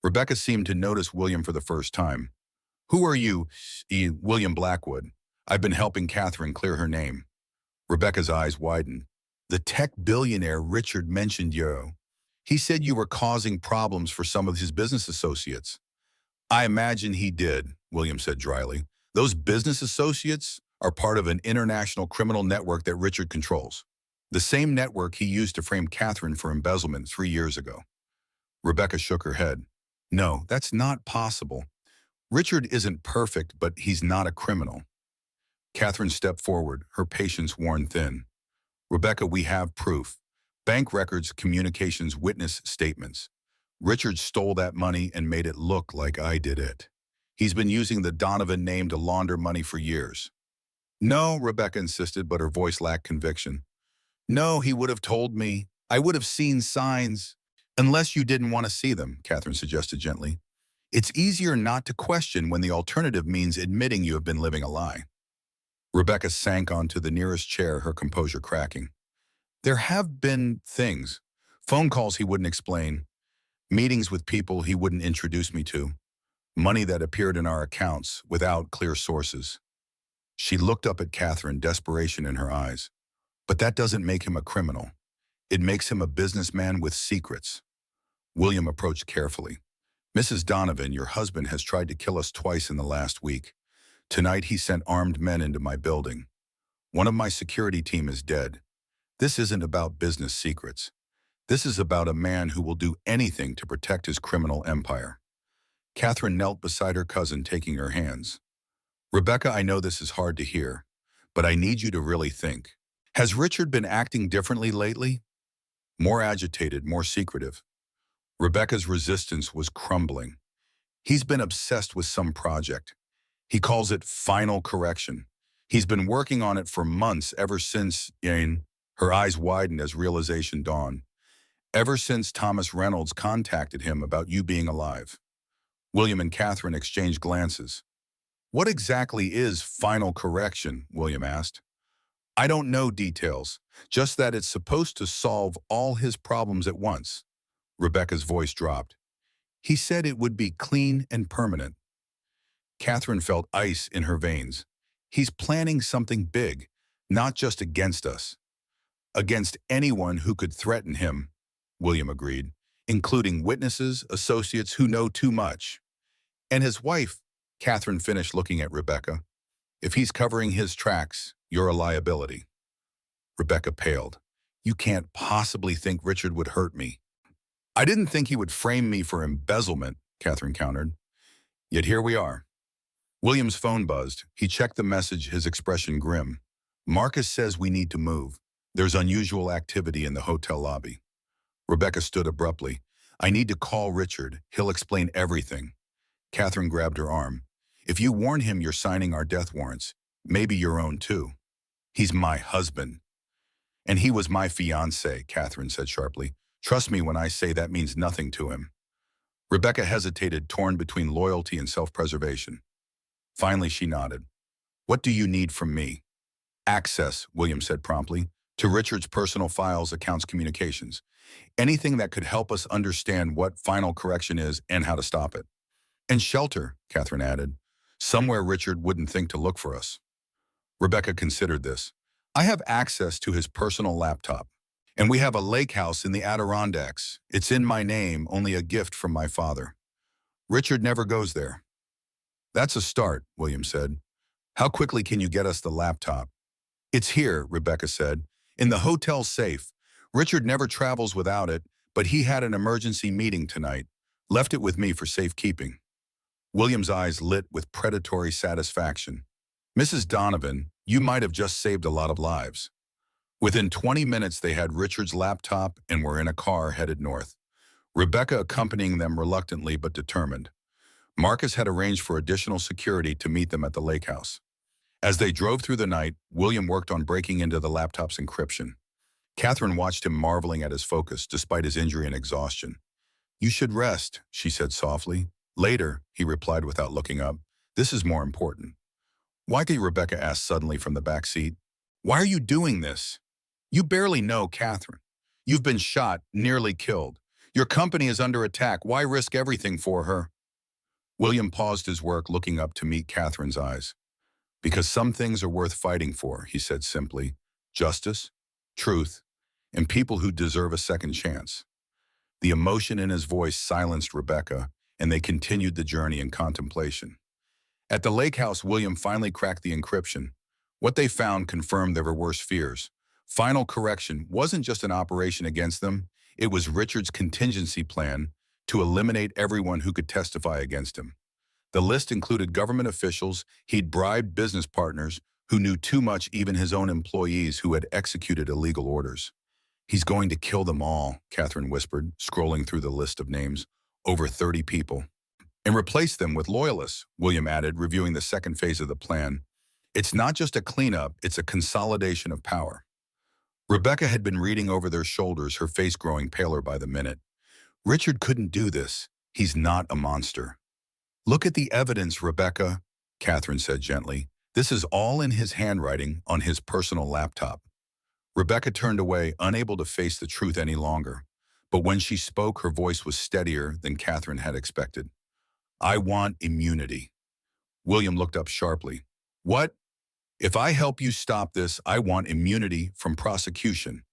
Rebecca seemed to notice William for the first time. "Who are you?" "William Blackwood. I've been helping Katherine clear her name." Rebecca's eyes widened. "The tech billionaire Richard mentioned you. He said you were causing problems for some of his business associates." "I imagine he did," William said dryly. "Those business associates are part of an international criminal network that Richard controls. The same network he used to frame Katherine for embezzlement 3 years ago." Rebecca shook her head. "No, that's not possible. Richard isn't perfect, but he's not a criminal." Katherine stepped forward, her patience worn thin. "Rebecca, we have proof. Bank records, communications, witness statements. Richard stole that money and made it look like I did it. He's been using the Donovan name to launder money for years." "No," Rebecca insisted, but her voice lacked conviction. "No, he would have told me. I would have seen signs." Unless you didn't want to see them, Katherine suggested gently. It's easier not to question when the alternative means admitting you have been living a lie. Rebecca sank onto the nearest chair, her composure cracking. There have been things. Phone calls he wouldn't explain, meetings with people he wouldn't introduce me to, money that appeared in our accounts without clear sources. She looked up at Katherine, desperation in her eyes. But that doesn't make him a criminal. It makes him a businessman with secrets. William approached carefully. Mrs. Donovan, your husband has tried to kill us twice in the last week. Tonight he sent armed men into my building. One of my security team is dead. This isn't about business secrets. This is about a man who will do anything to protect his criminal empire. Katherine knelt beside her cousin, taking her hands. Rebecca, I know this is hard to hear, but I need you to really think. Has Richard been acting differently lately? More agitated, more secretive. Rebecca's resistance was crumbling. He's been obsessed with some project. He calls it final correction. He's been working on it for months, ever since, her eyes widened as realization dawned. Ever since Thomas Reynolds contacted him about you being alive. William and Katherine exchanged glances. What exactly is final correction? William asked. I don't know details, just that it's supposed to solve all his problems at once. Rebecca's voice dropped. He said it would be clean and permanent. Katherine felt ice in her veins. He's planning something big, not just against us. Against anyone who could threaten him, William agreed, including witnesses, associates who know too much. And his wife, Katherine finished, looking at Rebecca. If he's covering his tracks, you're a liability. Rebecca paled. You can't possibly think Richard would hurt me. I didn't think he would frame me for embezzlement, Katherine countered. Yet here we are. William's phone buzzed. He checked the message, his expression grim. Marcus says we need to move. There's unusual activity in the hotel lobby. Rebecca stood abruptly. I need to call Richard. He'll explain everything. Katherine grabbed her arm. If you warn him you're signing our death warrants, maybe your own too. He's my husband. And he was my fiancé, Katherine said sharply. Trust me when I say that means nothing to him. Rebecca hesitated, torn between loyalty and self-preservation. Finally, she nodded. What do you need from me? Access, William said promptly, to Richard's personal files, accounts, communications. Anything that could help us understand what final correction is and how to stop it. And shelter, Katherine added. Somewhere Richard wouldn't think to look for us. Rebecca considered this. I have access to his personal laptop. And we have a lake house in the Adirondacks. It's in my name, only a gift from my father. Richard never goes there. That's a start, William said. How quickly can you get us the laptop? It's here, Rebecca said. In the hotel safe. Richard never travels without it, but he had an emergency meeting tonight. Left it with me for safekeeping. William's eyes lit with predatory satisfaction. Mrs. Donovan, you might have just saved a lot of lives. Within 20 minutes, they had Richard's laptop and were in a car headed north. Rebecca accompanying them reluctantly but determined. Marcus had arranged for additional security to meet them at the lake house. As they drove through the night, William worked on breaking into the laptop's encryption. Katherine watched him, marveling at his focus despite his injury and exhaustion. You should rest, she said softly. Later, he replied without looking up. This is more important. Why did Rebecca ask suddenly from the back seat? Why are you doing this? You barely know Katherine. You've been shot, nearly killed. Your company is under attack. Why risk everything for her? William paused his work, looking up to meet Katherine's eyes. Because some things are worth fighting for, he said simply. Justice, truth, and people who deserve a second chance. The emotion in his voice silenced Rebecca, and they continued the journey in contemplation. At the lake house, William finally cracked the encryption. What they found confirmed their worst fears. Final correction wasn't just an operation against them, it was Richard's contingency plan to eliminate everyone who could testify against him. The list included government officials, he'd bribed business partners who knew too much, even his own employees who had executed illegal orders. He's going to kill them all, Katherine whispered, scrolling through the list of names. Over 30 people. And replace them with loyalists, William added, reviewing the second phase of the plan. It's not just a cleanup, it's a consolidation of power. Rebecca had been reading over their shoulders, her face growing paler by the minute. Richard couldn't do this. He's not a monster. Look at the evidence, Rebecca, Katherine said gently. This is all in his handwriting on his personal laptop. Rebecca turned away, unable to face the truth any longer. But when she spoke, her voice was steadier than Katherine had expected. I want immunity. William looked up sharply. What? If I help you stop this, I want immunity from prosecution.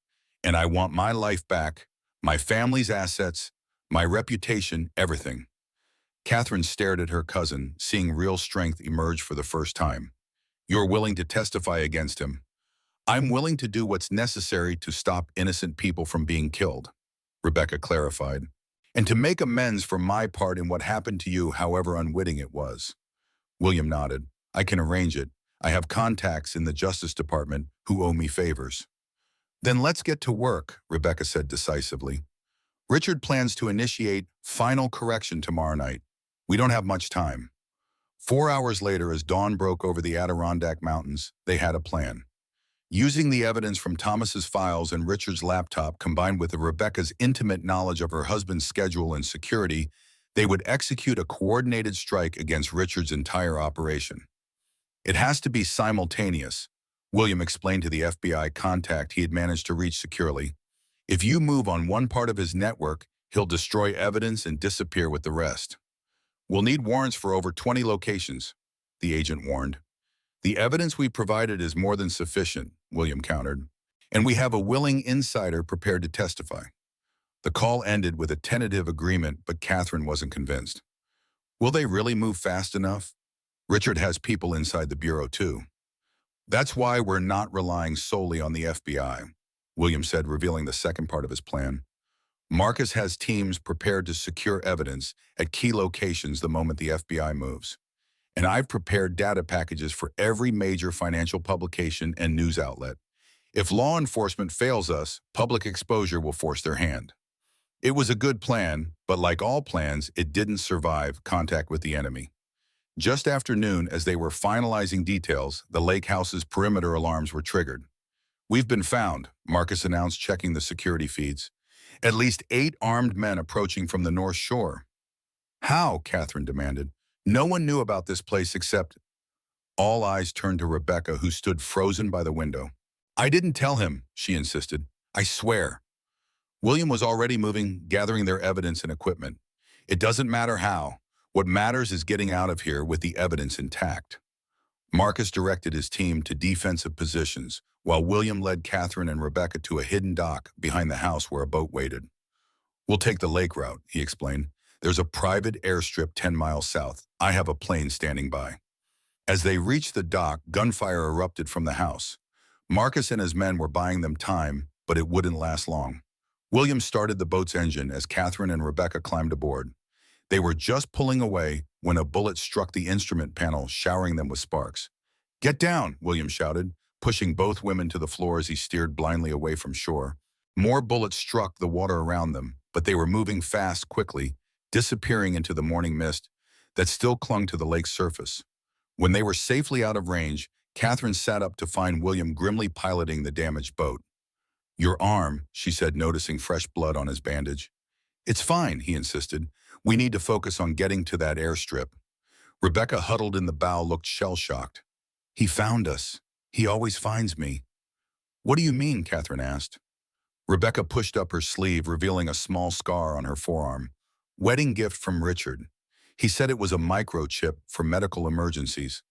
And I want my life back, my family's assets, my reputation, everything. Katherine stared at her cousin, seeing real strength emerge for the first time. You're willing to testify against him. I'm willing to do what's necessary to stop innocent people from being killed, Rebecca clarified, and to make amends for my part in what happened to you, however unwitting it was. William nodded. I can arrange it. I have contacts in the Justice Department who owe me favors. Then let's get to work, Rebecca said decisively. Richard plans to initiate final correction tomorrow night. We don't have much time. 4 hours later, as dawn broke over the Adirondack Mountains, they had a plan. Using the evidence from Thomas's files and Richard's laptop combined with Rebecca's intimate knowledge of her husband's schedule and security, they would execute a coordinated strike against Richard's entire operation. It has to be simultaneous, William explained to the FBI contact he had managed to reach securely. If you move on one part of his network, he'll destroy evidence and disappear with the rest. We'll need warrants for over 20 locations, the agent warned. The evidence we provided is more than sufficient, William countered, and we have a willing insider prepared to testify. The call ended with a tentative agreement, but Katherine wasn't convinced. Will they really move fast enough? Richard has people inside the bureau too. That's why we're not relying solely on the FBI, William said, revealing the second part of his plan. Marcus has teams prepared to secure evidence at key locations the moment the FBI moves. And I've prepared data packages for every major financial publication and news outlet. If law enforcement fails us, public exposure will force their hand. It was a good plan, but like all plans, it didn't survive contact with the enemy. Just after noon, as they were finalizing details, the lake house's perimeter alarms were triggered. We've been found, Marcus announced, checking the security feeds. At least 8 armed men approaching from the North Shore. How? Katherine demanded. No one knew about this place except... All eyes turned to Rebecca, who stood frozen by the window. I didn't tell him, she insisted. I swear. William was already moving, gathering their evidence and equipment. It doesn't matter how. What matters is getting out of here with the evidence intact. Marcus directed his team to defensive positions, while William led Katherine and Rebecca to a hidden dock behind the house where a boat waited. We'll take the lake route, he explained. There's a private airstrip 10 miles south. I have a plane standing by. As they reached the dock, gunfire erupted from the house. Marcus and his men were buying them time, but it wouldn't last long. William started the boat's engine as Katherine and Rebecca climbed aboard. They were just pulling away when a bullet struck the instrument panel, showering them with sparks. Get down, William shouted, pushing both women to the floor as he steered blindly away from shore. More bullets struck the water around them, but they were moving fast quickly, disappearing into the morning mist that still clung to the lake's surface. When they were safely out of range, Katherine sat up to find William grimly piloting the damaged boat. Your arm, she said, noticing fresh blood on his bandage. It's fine, he insisted. We need to focus on getting to that airstrip. Rebecca, huddled in the bow, looked shell-shocked. He found us. He always finds me. What do you mean? Katherine asked. Rebecca pushed up her sleeve, revealing a small scar on her forearm. Wedding gift from Richard. He said it was a microchip for medical emergencies.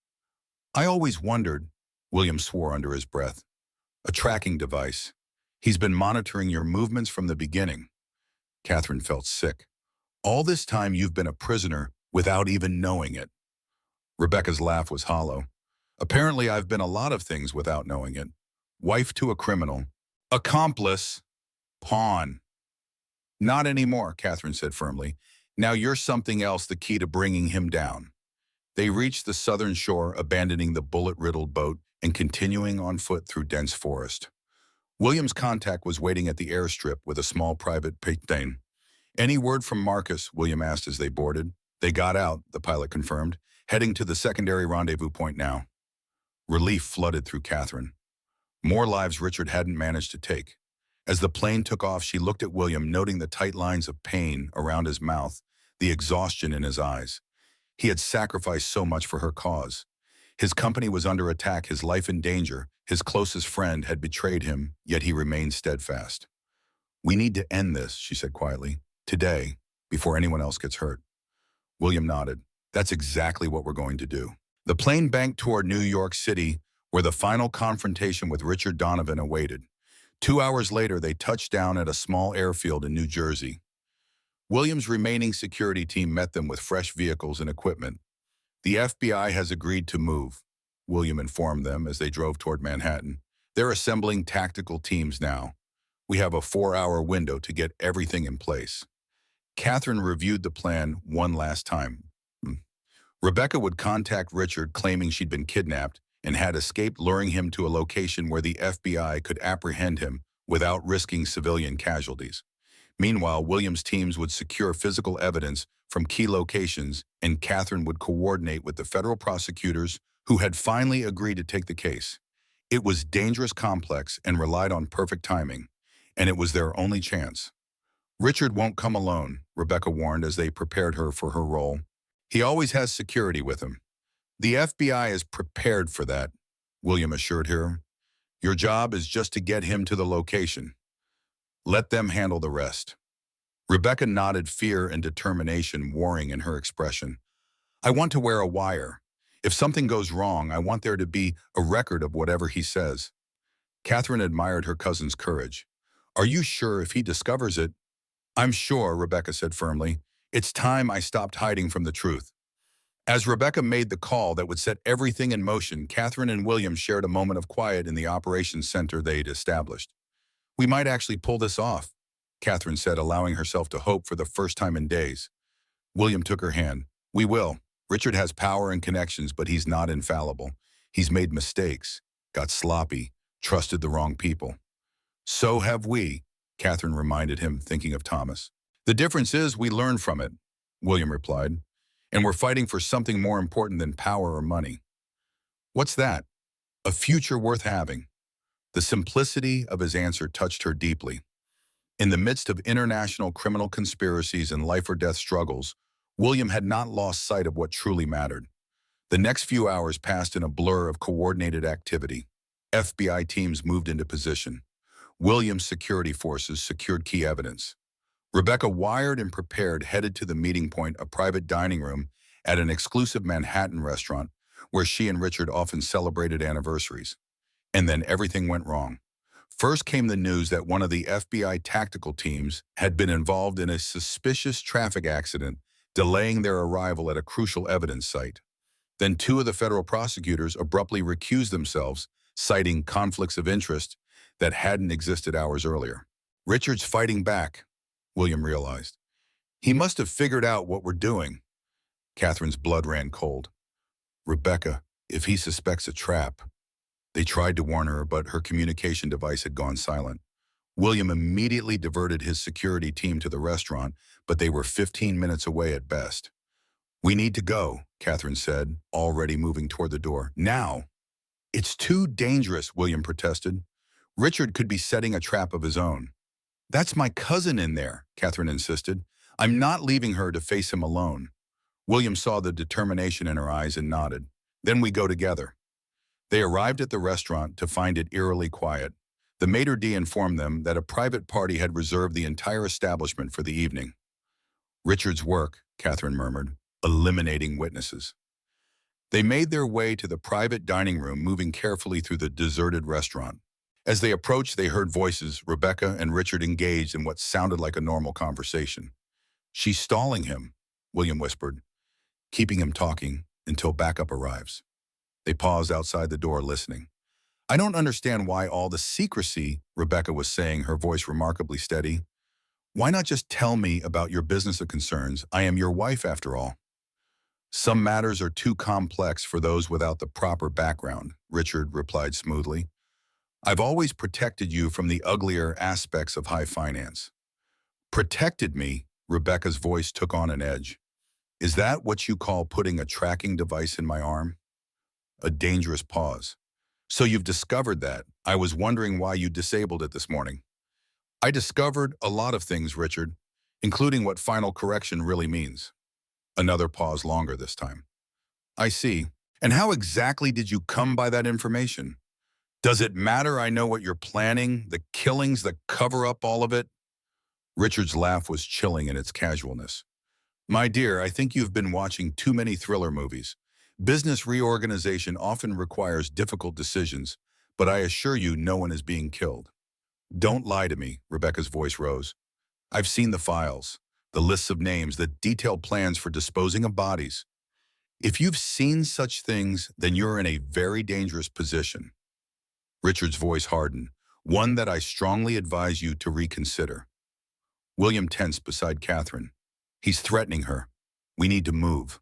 I always wondered, William swore under his breath. A tracking device. He's been monitoring your movements from the beginning. Katherine felt sick. All this time you've been a prisoner without even knowing it. Rebecca's laugh was hollow. Apparently I've been a lot of things without knowing it. Wife to a criminal. Accomplice. Pawn. Not anymore, Katherine said firmly. Now you're something else, the key to bringing him down. They reached the southern shore, abandoning the bullet-riddled boat and continuing on foot through dense forest. William's contact was waiting at the airstrip with a small private plane. Any word from Marcus? William asked as they boarded. They got out, the pilot confirmed, heading to the secondary rendezvous point now. Relief flooded through Katherine. More lives Richard hadn't managed to take. As the plane took off, she looked at William, noting the tight lines of pain around his mouth, the exhaustion in his eyes. He had sacrificed so much for her cause. His company was under attack, his life in danger. His closest friend had betrayed him, yet he remained steadfast. "We need to end this," she said quietly, "today, before anyone else gets hurt." William nodded. "That's exactly what we're going to do." The plane banked toward New York City, where the final confrontation with Richard Donovan awaited. 2 hours later, they touched down at a small airfield in New Jersey. William's remaining security team met them with fresh vehicles and equipment. "The FBI has agreed to move," William informed them as they drove toward Manhattan. "They're assembling tactical teams now. We have a 4-hour window to get everything in place." Katherine reviewed the plan one last time. Rebecca would contact Richard, claiming she'd been kidnapped and had escaped, luring him to a location where the FBI could apprehend him without risking civilian casualties. Meanwhile, William's teams would secure physical evidence from key locations, and Katherine would coordinate with the federal prosecutors who had finally agreed to take the case. It was dangerous, complex, and relied on perfect timing, and it was their only chance. "Richard won't come alone," Rebecca warned as they prepared her for her role. "He always has security with him." "The FBI is prepared for that," William assured her. "Your job is just to get him to the location. Let them handle the rest." Rebecca nodded, fear and determination warring in her expression. "I want to wear a wire. If something goes wrong, I want there to be a record of whatever he says." Katherine admired her cousin's courage. "Are you sure if he discovers it?" "I'm sure," Rebecca said firmly. "It's time I stopped hiding from the truth." As Rebecca made the call that would set everything in motion, Katherine and William shared a moment of quiet in the operations center they'd established. "We might actually pull this off," Katherine said, allowing herself to hope for the first time in days. William took her hand. "We will. Richard has power and connections, but he's not infallible. He's made mistakes, got sloppy, trusted the wrong people." "So have we," Katherine reminded him, thinking of Thomas. "The difference is we learn from it," William replied. "And we're fighting for something more important than power or money." "What's that?" "A future worth having." The simplicity of his answer touched her deeply. In the midst of international criminal conspiracies and life-or-death struggles, William had not lost sight of what truly mattered. The next few hours passed in a blur of coordinated activity. FBI teams moved into position. William's security forces secured key evidence. Rebecca, wired and prepared, headed to the meeting point, a private dining room at an exclusive Manhattan restaurant where she and Richard often celebrated anniversaries. And then everything went wrong. First came the news that one of the FBI tactical teams had been involved in a suspicious traffic accident, delaying their arrival at a crucial evidence site. Then two of the federal prosecutors abruptly recused themselves, citing conflicts of interest that hadn't existed hours earlier. "Richard's fighting back," William realized. "He must have figured out what we're doing." Katherine's blood ran cold. "Rebecca, if he suspects a trap..." They tried to warn her, but her communication device had gone silent. William immediately diverted his security team to the restaurant, but they were 15 minutes away at best. "We need to go," Katherine said, already moving toward the door. "Now." "It's too dangerous," William protested. "Richard could be setting a trap of his own." "That's my cousin in there," Katherine insisted. "I'm not leaving her to face him alone." William saw the determination in her eyes and nodded. "Then we go together." They arrived at the restaurant to find it eerily quiet. The maitre d' informed them that a private party had reserved the entire establishment for the evening. "Richard's work," Katherine murmured, "eliminating witnesses." They made their way to the private dining room, moving carefully through the deserted restaurant. As they approached, they heard voices. Rebecca and Richard engaged in what sounded like a normal conversation. "She's stalling him," William whispered, "keeping him talking until backup arrives." They paused outside the door, listening. "I don't understand why all the secrecy," Rebecca was saying, her voice remarkably steady. "Why not just tell me about your business concerns? I am your wife, after all." "Some matters are too complex for those without the proper background," Richard replied smoothly. "I've always protected you from the uglier aspects of high finance." "Protected me?" Rebecca's voice took on an edge. "Is that what you call putting a tracking device in my arm?" A dangerous pause. "So you've discovered that. I was wondering why you disabled it this morning." I discovered a lot of things, Richard, including what final correction really means. Another pause longer this time. I see. And how exactly did you come by that information? Does it matter I know what you're planning, the killings, the cover-up, all of it? Richard's laugh was chilling in its casualness. My dear, I think you've been watching too many thriller movies. Business reorganization often requires difficult decisions, but I assure you no one is being killed. Don't lie to me, Rebecca's voice rose. I've seen the files, the lists of names, the detailed plans for disposing of bodies. If you've seen such things, then you're in a very dangerous position. Richard's voice hardened, one that I strongly advise you to reconsider. William tensed beside Katherine. He's threatening her. We need to move.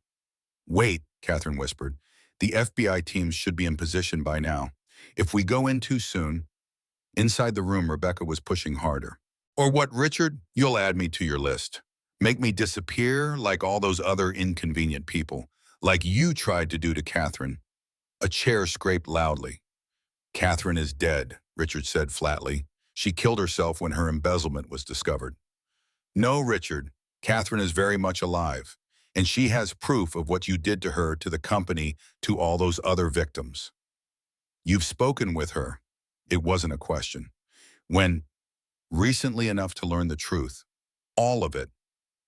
Wait, Katherine whispered. The FBI teams should be in position by now. If we go in too soon. Inside the room, Rebecca was pushing harder. Or what, Richard? You'll add me to your list. Make me disappear like all those other inconvenient people, like you tried to do to Katherine. A chair scraped loudly. Katherine is dead, Richard said flatly. She killed herself when her embezzlement was discovered. No, Richard. Katherine is very much alive, and she has proof of what you did to her, to the company, to all those other victims. You've spoken with her. It wasn't a question. When, recently enough to learn the truth, all of it.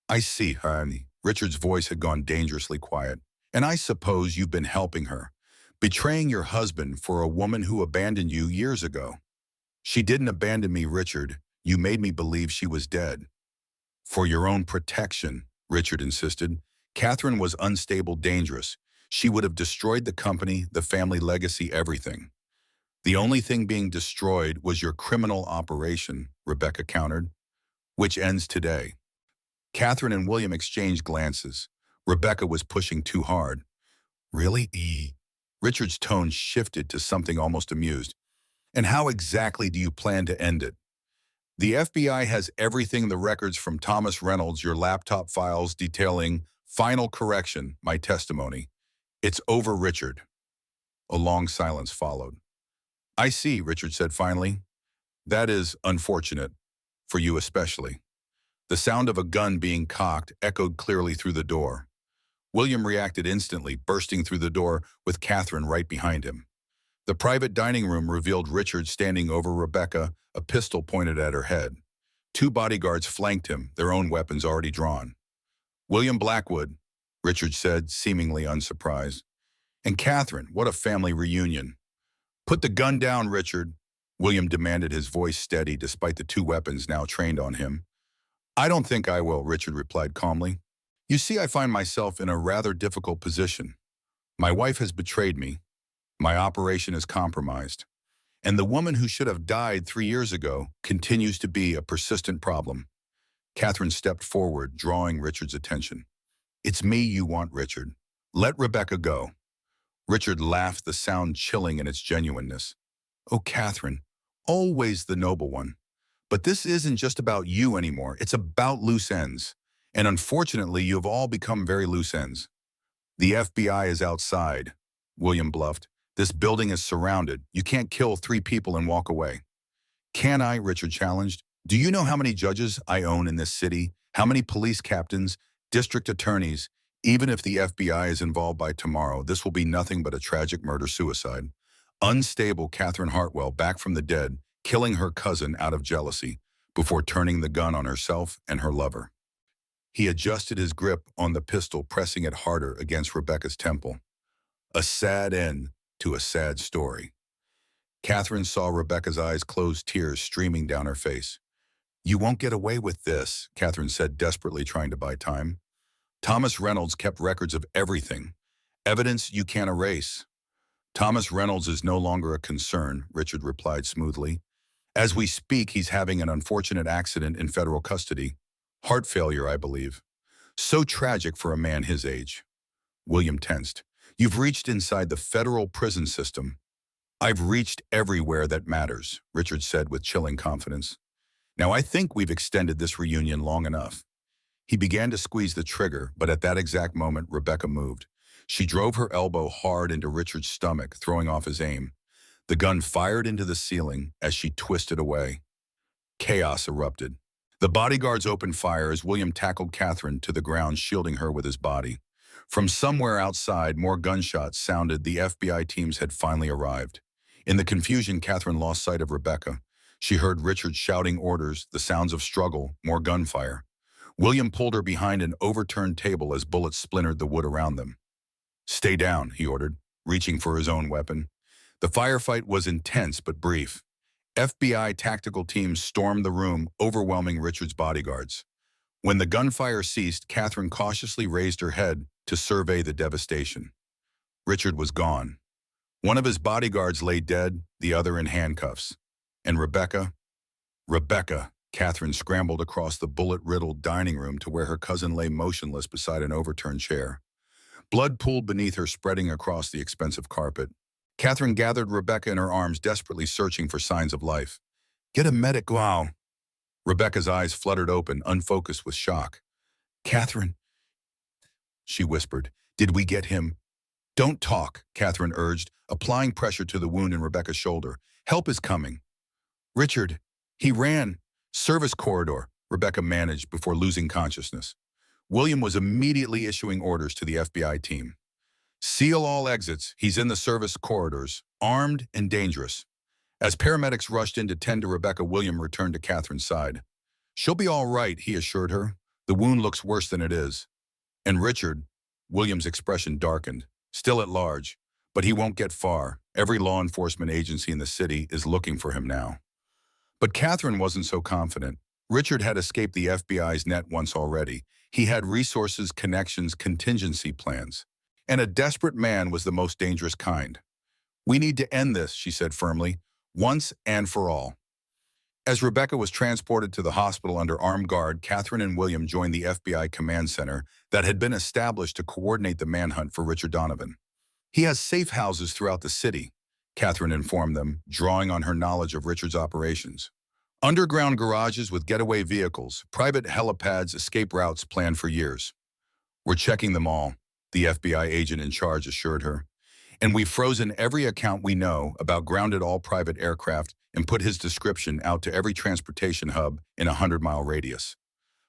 I see, honey. Richard's voice had gone dangerously quiet. And I suppose you've been helping her, betraying your husband for a woman who abandoned you years ago. She didn't abandon me, Richard. You made me believe she was dead. For your own protection, Richard insisted. Katherine was unstable, dangerous. She would have destroyed the company, the family legacy, everything. The only thing being destroyed was your criminal operation, Rebecca countered, which ends today. Katherine and William exchanged glances. Rebecca was pushing too hard. Really? Richard's tone shifted to something almost amused. And how exactly do you plan to end it? The FBI has everything, the records from Thomas Reynolds, your laptop files detailing final correction, my testimony. It's over, Richard. A long silence followed. I see, Richard said finally. That is unfortunate, for you especially. The sound of a gun being cocked echoed clearly through the door. William reacted instantly, bursting through the door with Katherine right behind him. The private dining room revealed Richard standing over Rebecca, a pistol pointed at her head. Two bodyguards flanked him, their own weapons already drawn. William Blackwood, Richard said, seemingly unsurprised. And Katherine, what a family reunion. Put the gun down, Richard, William demanded, his voice steady despite the two weapons now trained on him. I don't think I will, Richard replied calmly. You see, I find myself in a rather difficult position. My wife has betrayed me. My operation is compromised. And the woman who should have died 3 years ago continues to be a persistent problem. Katherine stepped forward, drawing Richard's attention. It's me you want, Richard. Let Rebecca go. Richard laughed, the sound chilling in its genuineness. Oh, Katherine, always the noble one. But this isn't just about you anymore. It's about loose ends. And unfortunately, you have all become very loose ends. The FBI is outside, William bluffed. This building is surrounded. You can't kill 3 people and walk away. Can I? Richard challenged. Do you know how many judges I own in this city? How many police captains, district attorneys? Even if the FBI is involved by tomorrow, this will be nothing but a tragic murder-suicide. Unstable Katherine Hartwell back from the dead, killing her cousin out of jealousy, before turning the gun on herself and her lover. He adjusted his grip on the pistol, pressing it harder against Rebecca's temple. A sad end to a sad story. Katherine saw Rebecca's eyes close, tears streaming down her face. You won't get away with this, Katherine said, desperately trying to buy time. Thomas Reynolds kept records of everything. Evidence you can't erase. Thomas Reynolds is no longer a concern, Richard replied smoothly. As we speak, he's having an unfortunate accident in federal custody. Heart failure, I believe. So tragic for a man his age. William tensed. You've reached inside the federal prison system. I've reached everywhere that matters, Richard said with chilling confidence. Now I think we've extended this reunion long enough. He began to squeeze the trigger, but at that exact moment, Rebecca moved. She drove her elbow hard into Richard's stomach, throwing off his aim. The gun fired into the ceiling as she twisted away. Chaos erupted. The bodyguards opened fire as William tackled Katherine to the ground, shielding her with his body. From somewhere outside, more gunshots sounded. The FBI teams had finally arrived. In the confusion, Katherine lost sight of Rebecca. She heard Richard shouting orders, the sounds of struggle, more gunfire. William pulled her behind an overturned table as bullets splintered the wood around them. "Stay down," he ordered, reaching for his own weapon. The firefight was intense but brief. FBI tactical teams stormed the room, overwhelming Richard's bodyguards. When the gunfire ceased, Katherine cautiously raised her head to survey the devastation. Richard was gone. One of his bodyguards lay dead, the other in handcuffs. And Rebecca, Katherine scrambled across the bullet-riddled dining room to where her cousin lay motionless beside an overturned chair. Blood pooled beneath her, spreading across the expensive carpet. Katherine gathered Rebecca in her arms, desperately searching for signs of life. "Get a medic, wow." Rebecca's eyes fluttered open, unfocused with shock. "Katherine," she whispered, "did we get him?" "Don't talk," Katherine urged, applying pressure to the wound in Rebecca's shoulder. "Help is coming." "Richard, he ran." "Service corridor," Rebecca managed before losing consciousness. William was immediately issuing orders to the FBI team. "Seal all exits. He's in the service corridors, armed and dangerous." As paramedics rushed in to tend to Rebecca, William returned to Katherine's side. "She'll be all right," he assured her. "The wound looks worse than it is." "And Richard," William's expression darkened, "still at large, but he won't get far. Every law enforcement agency in the city is looking for him now." But Katherine wasn't so confident. Richard had escaped the FBI's net once already. He had resources, connections, contingency plans. And a desperate man was the most dangerous kind. "We need to end this," she said firmly, "once and for all." As Rebecca was transported to the hospital under armed guard, Katherine and William joined the FBI command center that had been established to coordinate the manhunt for Richard Donovan. "He has safe houses throughout the city," Katherine informed them, drawing on her knowledge of Richard's operations. "Underground garages with getaway vehicles, private helipads, escape routes planned for years." "We're checking them all," the FBI agent in charge assured her. "And we've frozen every account we know about grounded all-private aircraft and put his description out to every transportation hub in a 100-mile radius."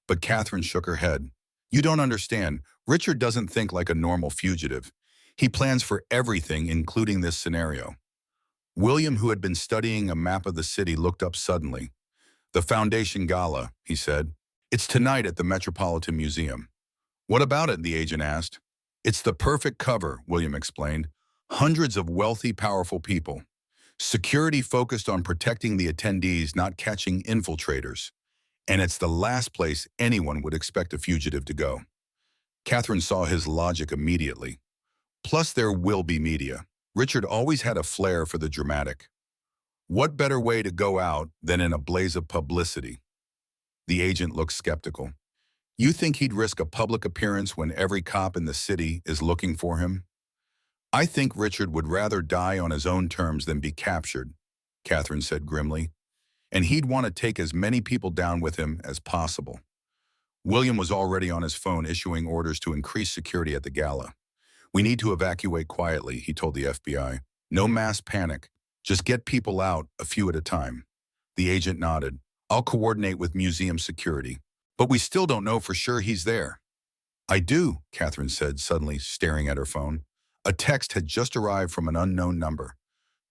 But Katherine shook her head. "You don't understand. Richard doesn't think like a normal fugitive. He plans for everything, including this scenario." William, who had been studying a map of the city, looked up suddenly. "The Foundation Gala," he said. "It's tonight at the Metropolitan Museum." "What about it?" the agent asked. "It's the perfect cover," William explained. "Hundreds of wealthy, powerful people. Security focused on protecting the attendees, not catching infiltrators. And it's the last place anyone would expect a fugitive to go." Katherine saw his logic immediately. "Plus there will be media. Richard always had a flair for the dramatic. What better way to go out than in a blaze of publicity?" The agent looked skeptical. "You think he'd risk a public appearance when every cop in the city is looking for him?" "I think Richard would rather die on his own terms than be captured," Katherine said grimly. "And he'd want to take as many people down with him as possible." William was already on his phone issuing orders to increase security at the gala. "We need to evacuate quietly," he told the FBI. "No mass panic. Just get people out, a few at a time." The agent nodded. "I'll coordinate with museum security. But we still don't know for sure he's there." "I do," Katherine said, suddenly staring at her phone. A text had just arrived from an unknown number.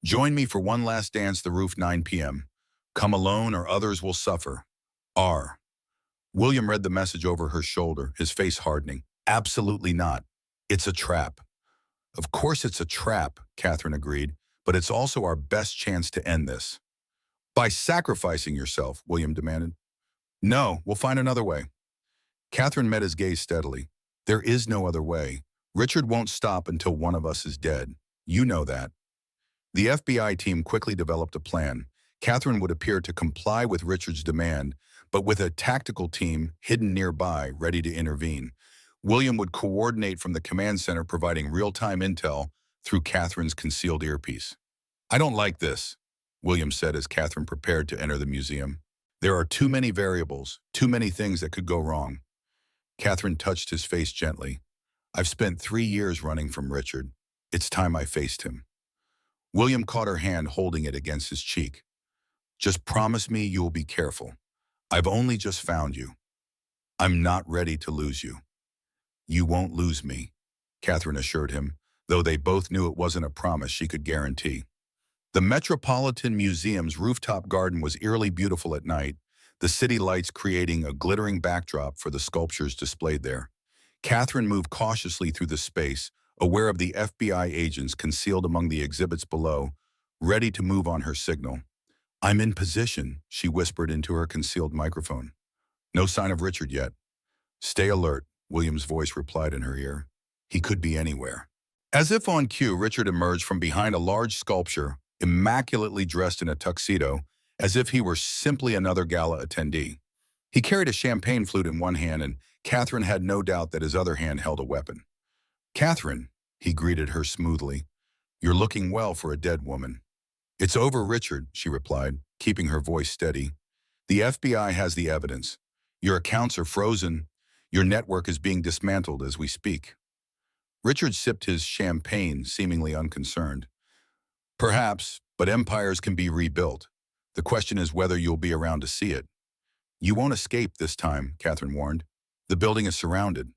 "Join me for one last dance, the roof, 9 p.m. Come alone or others will suffer. R." William read the message over her shoulder, his face hardening. "Absolutely not. It's a trap." "Of course it's a trap," Katherine agreed, "but it's also our best chance to end this." "By sacrificing yourself," William demanded. "No, we'll find another way." Katherine met his gaze steadily. "There is no other way. Richard won't stop until one of us is dead. You know that." The FBI team quickly developed a plan. Katherine would appear to comply with Richard's demand, but with a tactical team hidden nearby, ready to intervene. William would coordinate from the command center, providing real-time intel through Katherine's concealed earpiece. "I don't like this," William said as Katherine prepared to enter the museum. "There are too many variables, too many things that could go wrong." Katherine touched his face gently. "I've spent 3 years running from Richard. It's time I faced him." William caught her hand, holding it against his cheek. Just promise me you will be careful. I've only just found you. I'm not ready to lose you. You won't lose me, Katherine assured him, though they both knew it wasn't a promise she could guarantee. The Metropolitan Museum's rooftop garden was eerily beautiful at night, the city lights creating a glittering backdrop for the sculptures displayed there. Katherine moved cautiously through the space, aware of the FBI agents concealed among the exhibits below, ready to move on her signal. I'm in position, she whispered into her concealed microphone. No sign of Richard yet. Stay alert, William's voice replied in her ear. He could be anywhere. As if on cue, Richard emerged from behind a large sculpture, immaculately dressed in a tuxedo, as if he were simply another gala attendee. He carried a champagne flute in one hand, and Katherine had no doubt that his other hand held a weapon. Katherine, he greeted her smoothly, you're looking well for a dead woman. It's over, Richard, she replied, keeping her voice steady. The FBI has the evidence. Your accounts are frozen. Your network is being dismantled as we speak. Richard sipped his champagne, seemingly unconcerned. Perhaps, but empires can be rebuilt. The question is whether you'll be around to see it. You won't escape this time, Katherine warned. The building is surrounded.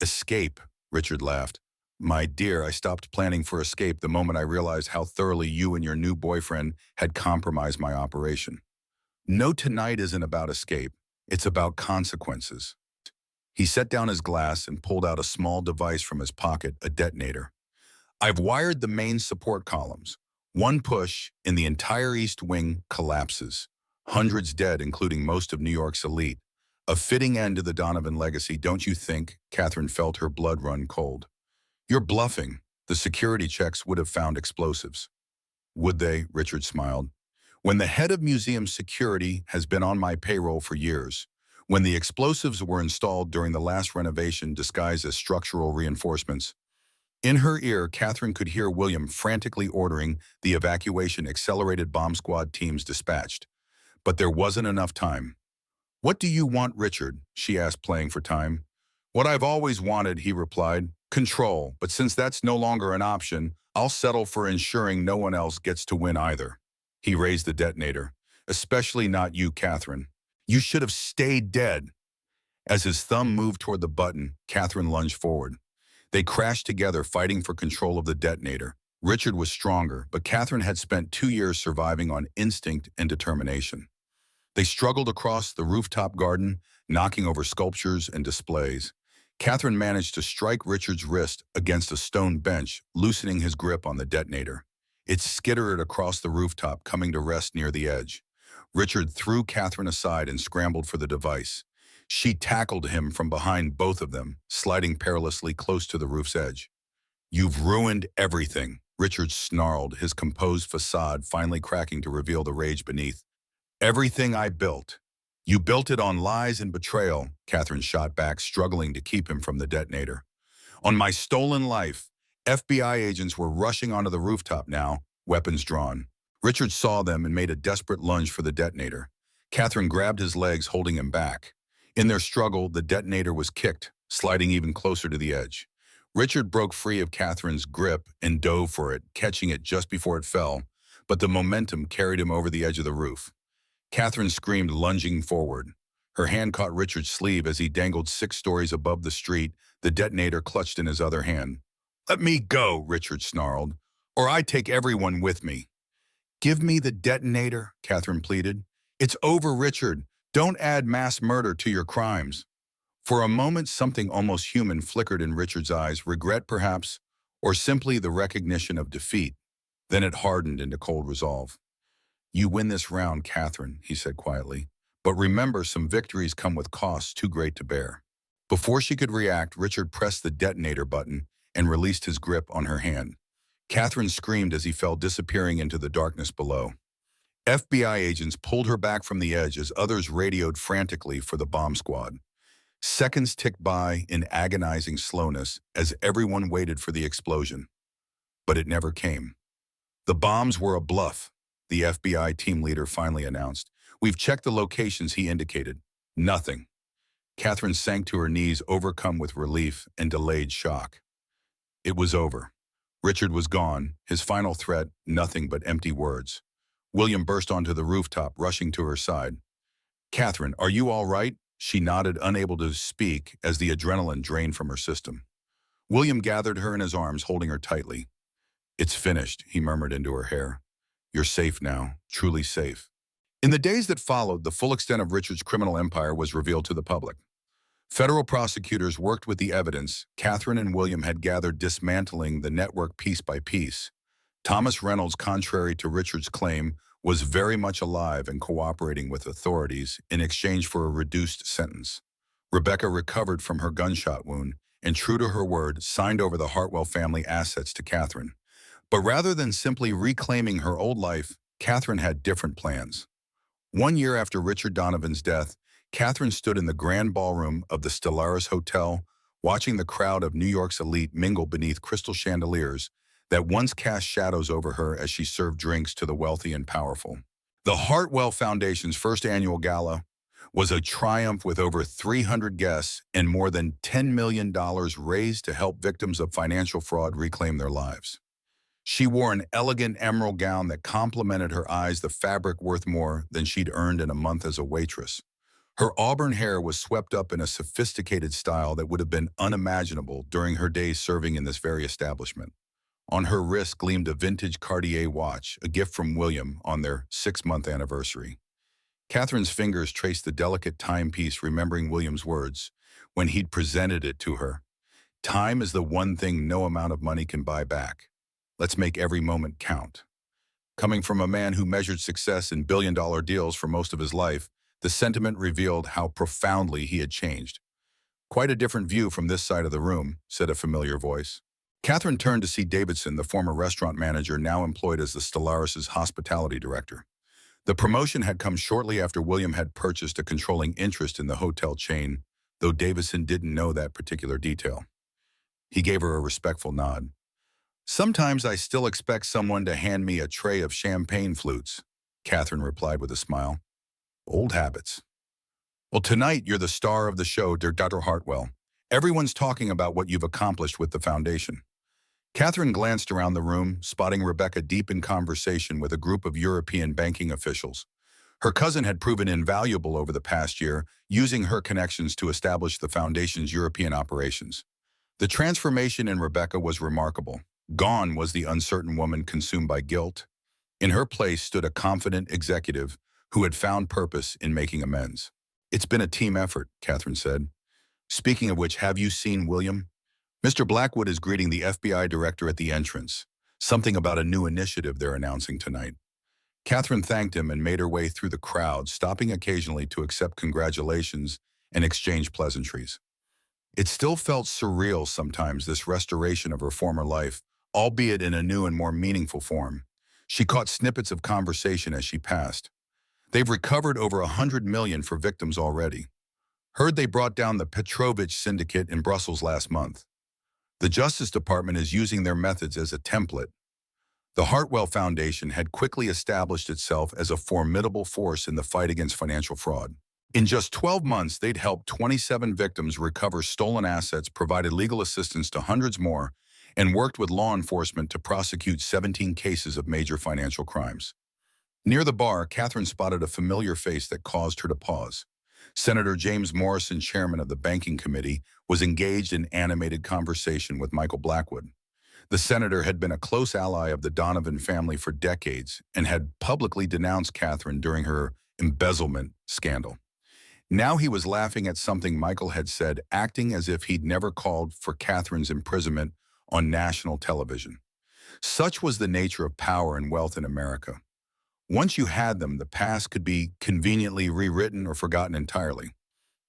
Escape, Richard laughed. My dear, I stopped planning for escape the moment I realized how thoroughly you and your new boyfriend had compromised my operation. No, tonight isn't about escape. It's about consequences. He set down his glass and pulled out a small device from his pocket, a detonator. I've wired the main support columns. One push, and the entire East Wing collapses. Hundreds dead, including most of New York's elite. A fitting end to the Donovan legacy, don't you think? Katherine felt her blood run cold. You're bluffing. The security checks would have found explosives. Would they? Richard smiled. When the head of museum security has been on my payroll for years, when the explosives were installed during the last renovation disguised as structural reinforcements, in her ear, Katherine could hear William frantically ordering the evacuation accelerated bomb squad teams dispatched. But there wasn't enough time. What do you want, Richard? She asked, playing for time. What I've always wanted, he replied. Control, but since that's no longer an option, I'll settle for ensuring no one else gets to win either. He raised the detonator. Especially not you, Katherine. You should have stayed dead. As his thumb moved toward the button, Katherine lunged forward. They crashed together, fighting for control of the detonator. Richard was stronger, but Katherine had spent 2 years surviving on instinct and determination. They struggled across the rooftop garden, knocking over sculptures and displays. Katherine managed to strike Richard's wrist against a stone bench, loosening his grip on the detonator. It skittered across the rooftop, coming to rest near the edge. Richard threw Katherine aside and scrambled for the device. She tackled him from behind, both of them, sliding perilously close to the roof's edge. You've ruined everything, Richard snarled, his composed facade finally cracking to reveal the rage beneath. Everything I built. You built it on lies and betrayal, Katherine shot back, struggling to keep him from the detonator. On my stolen life, FBI agents were rushing onto the rooftop now, weapons drawn. Richard saw them and made a desperate lunge for the detonator. Katherine grabbed his legs, holding him back. In their struggle, the detonator was kicked, sliding even closer to the edge. Richard broke free of Katherine's grip and dove for it, catching it just before it fell, but the momentum carried him over the edge of the roof. Katherine screamed, lunging forward. Her hand caught Richard's sleeve as he dangled 6 stories above the street, the detonator clutched in his other hand. Let me go, Richard snarled, or I take everyone with me. Give me the detonator, Katherine pleaded. It's over, Richard. Don't add mass murder to your crimes. For a moment, something almost human flickered in Richard's eyes, regret perhaps, or simply the recognition of defeat. Then it hardened into cold resolve. You win this round, Katherine, he said quietly. But remember, some victories come with costs too great to bear. Before she could react, Richard pressed the detonator button and released his grip on her hand. Katherine screamed as he fell, disappearing into the darkness below. FBI agents pulled her back from the edge as others radioed frantically for the bomb squad. Seconds ticked by in agonizing slowness as everyone waited for the explosion. But it never came. The bombs were a bluff, the FBI team leader finally announced. We've checked the locations he indicated. Nothing. Katherine sank to her knees, overcome with relief and delayed shock. It was over. Richard was gone, his final threat nothing but empty words. William burst onto the rooftop, rushing to her side. "Katherine, are you all right?" She nodded, unable to speak as the adrenaline drained from her system. William gathered her in his arms, holding her tightly. "It's finished," he murmured into her hair. "You're safe now, truly safe." In the days that followed, the full extent of Richard's criminal empire was revealed to the public. Federal prosecutors worked with the evidence Katherine and William had gathered, dismantling the network piece by piece. Thomas Reynolds, contrary to Richard's claim, was very much alive and cooperating with authorities in exchange for a reduced sentence. Rebecca recovered from her gunshot wound and, true to her word, signed over the Hartwell family assets to Katherine. But rather than simply reclaiming her old life, Katherine had different plans. 1 year after Richard Donovan's death, Katherine stood in the grand ballroom of the Stellaris Hotel, watching the crowd of New York's elite mingle beneath crystal chandeliers that once cast shadows over her as she served drinks to the wealthy and powerful. The Hartwell Foundation's first annual gala was a triumph, with over 300 guests and more than $10 million raised to help victims of financial fraud reclaim their lives. She wore an elegant emerald gown that complemented her eyes, the fabric worth more than she'd earned in a month as a waitress. Her auburn hair was swept up in a sophisticated style that would have been unimaginable during her days serving in this very establishment. On her wrist gleamed a vintage Cartier watch, a gift from William on their 6-month anniversary. Katherine's fingers traced the delicate timepiece, remembering William's words when he'd presented it to her. "Time is the one thing no amount of money can buy back. Let's make every moment count." Coming from a man who measured success in billion-dollar deals for most of his life, the sentiment revealed how profoundly he had changed. "Quite a different view from this side of the room," said a familiar voice. Katherine turned to see Davidson, the former restaurant manager now employed as the Stellaris' hospitality director. The promotion had come shortly after William had purchased a controlling interest in the hotel chain, though Davidson didn't know that particular detail. He gave her a respectful nod. "Sometimes I still expect someone to hand me a tray of champagne flutes," Katherine replied with a smile. "Old habits." "Well, tonight you're the star of the show, dear Dr. Hartwell. Everyone's talking about what you've accomplished with the foundation." Katherine glanced around the room, spotting Rebecca deep in conversation with a group of European banking officials. Her cousin had proven invaluable over the past year, using her connections to establish the foundation's European operations. The transformation in Rebecca was remarkable. Gone was the uncertain woman consumed by guilt. In her place stood a confident executive who had found purpose in making amends. "It's been a team effort," Katherine said. "Speaking of which, have you seen William? Mr. Blackwood is greeting the FBI director at the entrance. Something about a new initiative they're announcing tonight." Katherine thanked him and made her way through the crowd, stopping occasionally to accept congratulations and exchange pleasantries. It still felt surreal sometimes, this restoration of her former life, albeit in a new and more meaningful form. She caught snippets of conversation as she passed. "They've recovered over $100 million for victims already. Heard they brought down the Petrovich syndicate in Brussels last month. The Justice Department is using their methods as a template." The Hartwell Foundation had quickly established itself as a formidable force in the fight against financial fraud. In just 12 months, they'd helped 27 victims recover stolen assets, provided legal assistance to hundreds more, and worked with law enforcement to prosecute 17 cases of major financial crimes. Near the bar, Katherine spotted a familiar face that caused her to pause. Senator James Morrison, chairman of the Banking Committee, was engaged in animated conversation with Michael Blackwood. The senator had been a close ally of the Donovan family for decades and had publicly denounced Katherine during her embezzlement scandal. Now he was laughing at something Michael had said, acting as if he'd never called for Katherine's imprisonment on national television. Such was the nature of power and wealth in America. Once you had them, the past could be conveniently rewritten or forgotten entirely.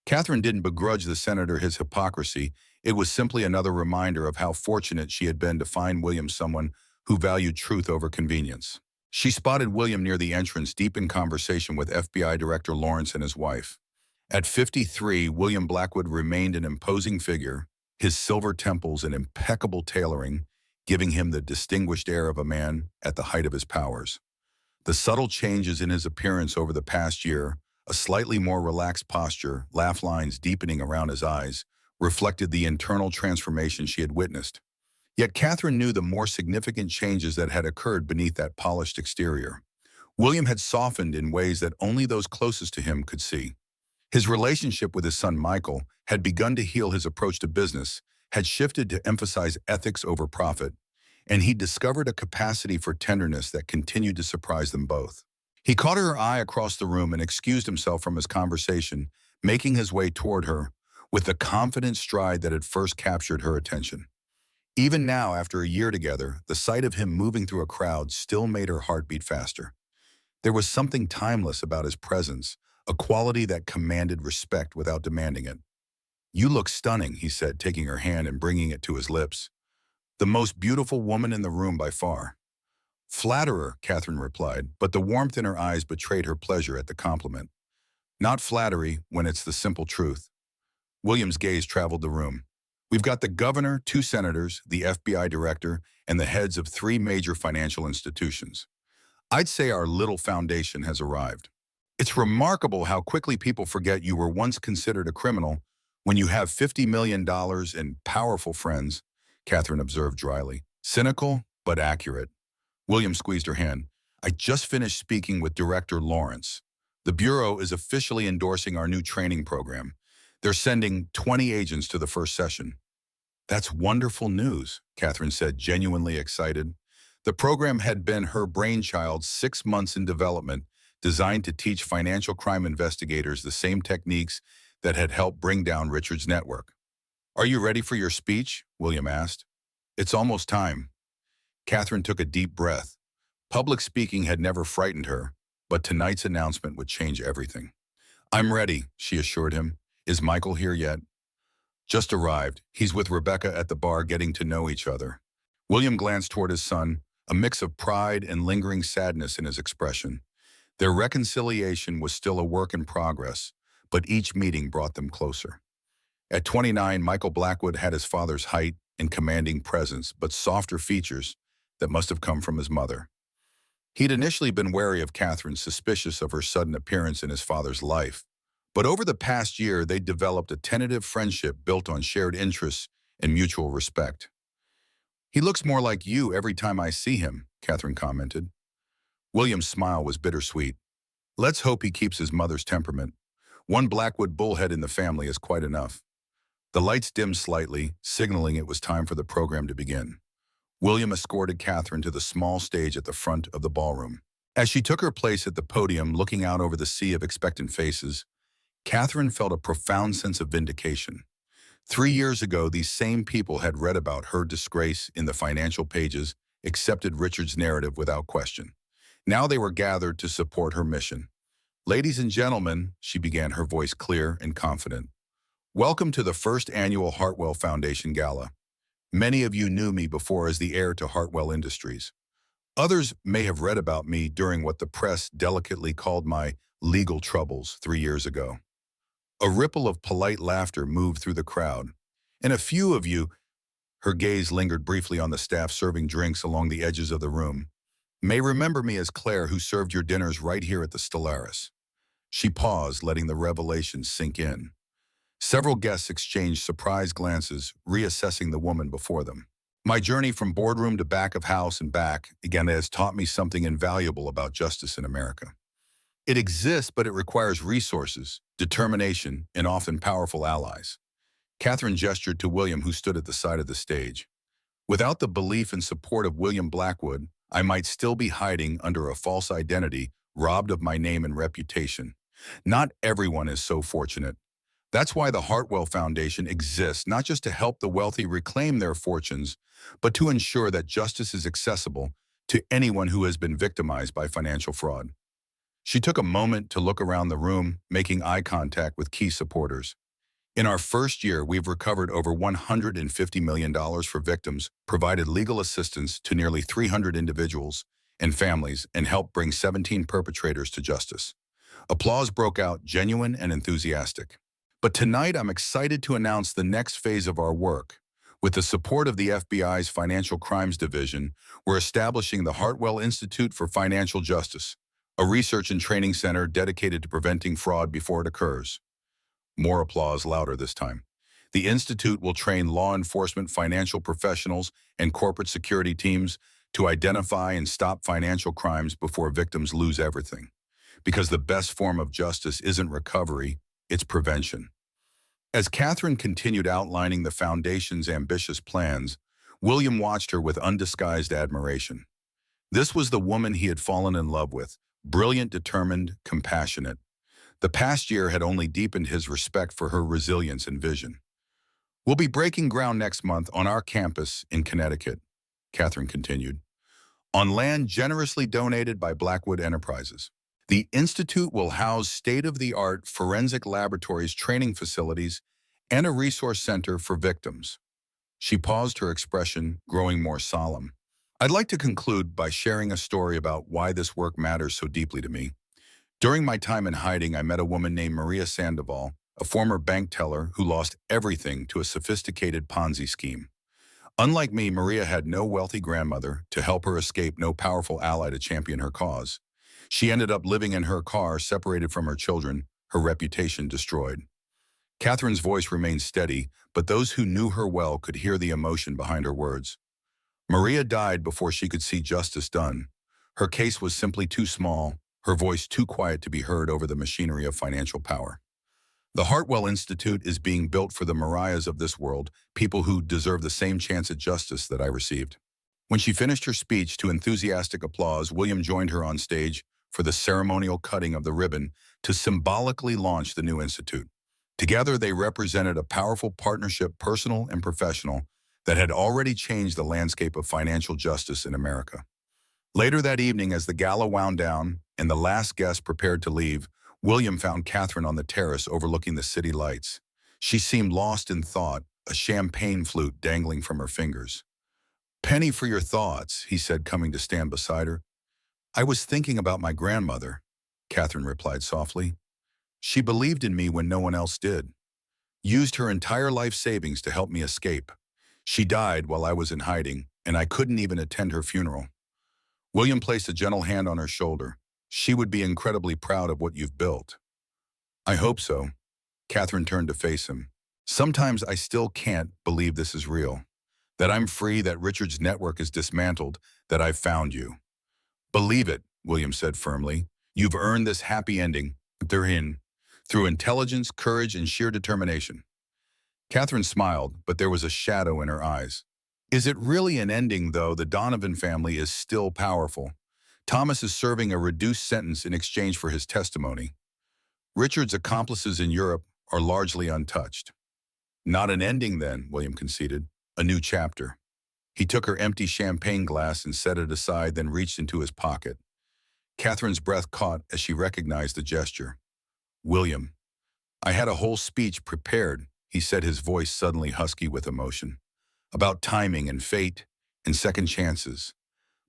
Katherine didn't begrudge the senator his hypocrisy. It was simply another reminder of how fortunate she had been to find William someone who valued truth over convenience. She spotted William near the entrance, deep in conversation with FBI Director Lawrence and his wife. At 53, William Blackwood remained an imposing figure, his silver temples and impeccable tailoring giving him the distinguished air of a man at the height of his powers. The subtle changes in his appearance over the past year, a slightly more relaxed posture, laugh lines deepening around his eyes, reflected the internal transformation she had witnessed. Yet Katherine knew the more significant changes that had occurred beneath that polished exterior. William had softened in ways that only those closest to him could see. His relationship with his son Michael had begun to heal. His approach to business had shifted to emphasize ethics over profit, and he discovered a capacity for tenderness that continued to surprise them both. He caught her eye across the room and excused himself from his conversation, making his way toward her with the confident stride that had first captured her attention. Even now, after a year together, the sight of him moving through a crowd still made her heart beat faster. There was something timeless about his presence, a quality that commanded respect without demanding it. "You look stunning," he said, taking her hand and bringing it to his lips. "The most beautiful woman in the room by far." "Flatterer," Katherine replied, but the warmth in her eyes betrayed her pleasure at the compliment. "Not flattery when it's the simple truth." William's gaze traveled the room. "We've got the governor, 2 senators, the FBI director, and the heads of 3 major financial institutions. I'd say our little foundation has arrived. It's remarkable how quickly people forget you were once considered a criminal when you have $50 million and powerful friends," Katherine observed dryly. "Cynical, but accurate." William squeezed her hand. "I just finished speaking with Director Lawrence. The Bureau is officially endorsing our new training program. They're sending 20 agents to the first session." "That's wonderful news," Katherine said, genuinely excited. The program had been her brainchild, 6 months in development, designed to teach financial crime investigators the same techniques that had helped bring down Richard's network. "Are you ready for your speech?" William asked. "It's almost time." Katherine took a deep breath. Public speaking had never frightened her, but tonight's announcement would change everything. "I'm ready," she assured him. "Is Michael here yet?" "Just arrived. He's with Rebecca at the bar getting to know each other." William glanced toward his son, a mix of pride and lingering sadness in his expression. Their reconciliation was still a work in progress, but each meeting brought them closer. At 29, Michael Blackwood had his father's height and commanding presence, but softer features that must have come from his mother. He'd initially been wary of Katherine, suspicious of her sudden appearance in his father's life. But over the past year, they'd developed a tentative friendship built on shared interests and mutual respect. "He looks more like you every time I see him," Katherine commented. William's smile was bittersweet. "Let's hope he keeps his mother's temperament. One Blackwood bullhead in the family is quite enough." The lights dimmed slightly, signaling it was time for the program to begin. William escorted Katherine to the small stage at the front of the ballroom. As she took her place at the podium, looking out over the sea of expectant faces, Katherine felt a profound sense of vindication. 3 years ago, these same people had read about her disgrace in the financial pages, accepted Richard's narrative without question. Now they were gathered to support her mission. "Ladies and gentlemen," she began, her voice clear and confident, "welcome to the first annual Hartwell Foundation Gala. Many of you knew me before as the heir to Hartwell Industries. Others may have read about me during what the press delicately called my legal troubles 3 years ago." A ripple of polite laughter moved through the crowd. "And a few of you," her gaze lingered briefly on the staff serving drinks along the edges of the room, "may remember me as Claire, who served your dinners right here at the Stellaris." She paused, letting the revelation sink in. Several guests exchanged surprised glances, reassessing the woman before them. "My journey from boardroom to back of house and back again has taught me something invaluable about justice in America. It exists, but it requires resources, determination, and often powerful allies." Katherine gestured to William, who stood at the side of the stage. "Without the belief and support of William Blackwood, I might still be hiding under a false identity, robbed of my name and reputation. Not everyone is so fortunate. That's why the Hartwell Foundation exists, not just to help the wealthy reclaim their fortunes, but to ensure that justice is accessible to anyone who has been victimized by financial fraud." She took a moment to look around the room, making eye contact with key supporters. "In our first year, we've recovered over $150 million for victims, provided legal assistance to nearly 300 individuals and families, and helped bring 17 perpetrators to justice." Applause broke out, genuine and enthusiastic. "But tonight, I'm excited to announce the next phase of our work. With the support of the FBI's Financial Crimes Division, we're establishing the Hartwell Institute for Financial Justice, a research and training center dedicated to preventing fraud before it occurs." More applause, louder this time. "The Institute will train law enforcement, financial professionals, and corporate security teams to identify and stop financial crimes before victims lose everything. Because the best form of justice isn't recovery, it's prevention. As Katherine continued outlining the foundation's ambitious plans, William watched her with undisguised admiration. This was the woman he had fallen in love with, brilliant, determined, compassionate. The past year had only deepened his respect for her resilience and vision. "We'll be breaking ground next month on our campus in Connecticut," Katherine continued, "on land generously donated by Blackwood Enterprises. The institute will house state-of-the-art forensic laboratories, training facilities, and a resource center for victims." She paused, her expression growing more solemn. "I'd like to conclude by sharing a story about why this work matters so deeply to me. During my time in hiding, I met a woman named Maria Sandoval, a former bank teller who lost everything to a sophisticated Ponzi scheme. Unlike me, Maria had no wealthy grandmother to help her escape, no powerful ally to champion her cause. She ended up living in her car, separated from her children, her reputation destroyed." Katherine's voice remained steady, but those who knew her well could hear the emotion behind her words. "Maria died before she could see justice done. Her case was simply too small, her voice too quiet to be heard over the machinery of financial power. The Hartwell Institute is being built for the Mariahs of this world, people who deserve the same chance at justice that I received." When she finished her speech to enthusiastic applause, William joined her on stage for the ceremonial cutting of the ribbon to symbolically launch the new institute. Together, they represented a powerful partnership, personal and professional, that had already changed the landscape of financial justice in America. Later that evening, as the gala wound down and the last guest prepared to leave, William found Katherine on the terrace overlooking the city lights. She seemed lost in thought, a champagne flute dangling from her fingers. "Penny for your thoughts," he said, coming to stand beside her. "I was thinking about my grandmother," Katherine replied softly. "She believed in me when no one else did. Used her entire life savings to help me escape. She died while I was in hiding, and I couldn't even attend her funeral." William placed a gentle hand on her shoulder. "She would be incredibly proud of what you've built." "I hope so." Katherine turned to face him. "Sometimes I still can't believe this is real. That I'm free, that Richard's network is dismantled, that I've found you." "Believe it," William said firmly. "You've earned this happy ending. They're in. Through intelligence, courage, and sheer determination." Katherine smiled, but there was a shadow in her eyes. "Is it really an ending, though? The Donovan family is still powerful. Thomas is serving a reduced sentence in exchange for his testimony. Richard's accomplices in Europe are largely untouched." "Not an ending, then," William conceded. "A new chapter." He took her empty champagne glass and set it aside, then reached into his pocket. Katherine's breath caught as she recognized the gesture. "William, I had a whole speech prepared," he said, his voice suddenly husky with emotion, "about timing and fate and second chances.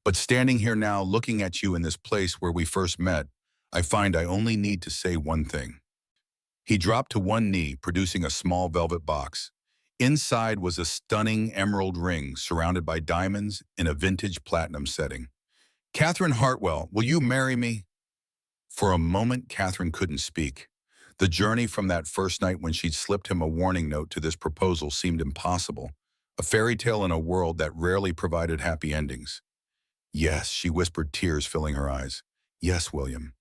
But standing here now, looking at you in this place where we first met, I find I only need to say one thing." He dropped to one knee, producing a small velvet box. Inside was a stunning emerald ring surrounded by diamonds in a vintage platinum setting. "Katherine Hartwell, will you marry me?" For a moment, Katherine couldn't speak. The journey from that first night when she'd slipped him a warning note to this proposal seemed impossible, a fairy tale in a world that rarely provided happy endings. "Yes," she whispered, tears filling her eyes. "Yes, William."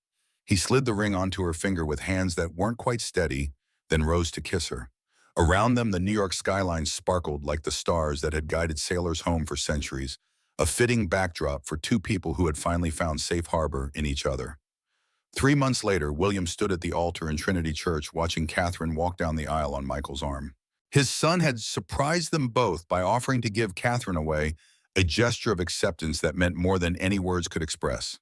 He slid the ring onto her finger with hands that weren't quite steady, then rose to kiss her. Around them, the New York skyline sparkled like the stars that had guided sailors home for centuries, a fitting backdrop for two people who had finally found safe harbor in each other. 3 months later, William stood at the altar in Trinity Church watching Katherine walk down the aisle on Michael's arm. His son had surprised them both by offering to give Katherine away, a gesture of acceptance that meant more than any words could express.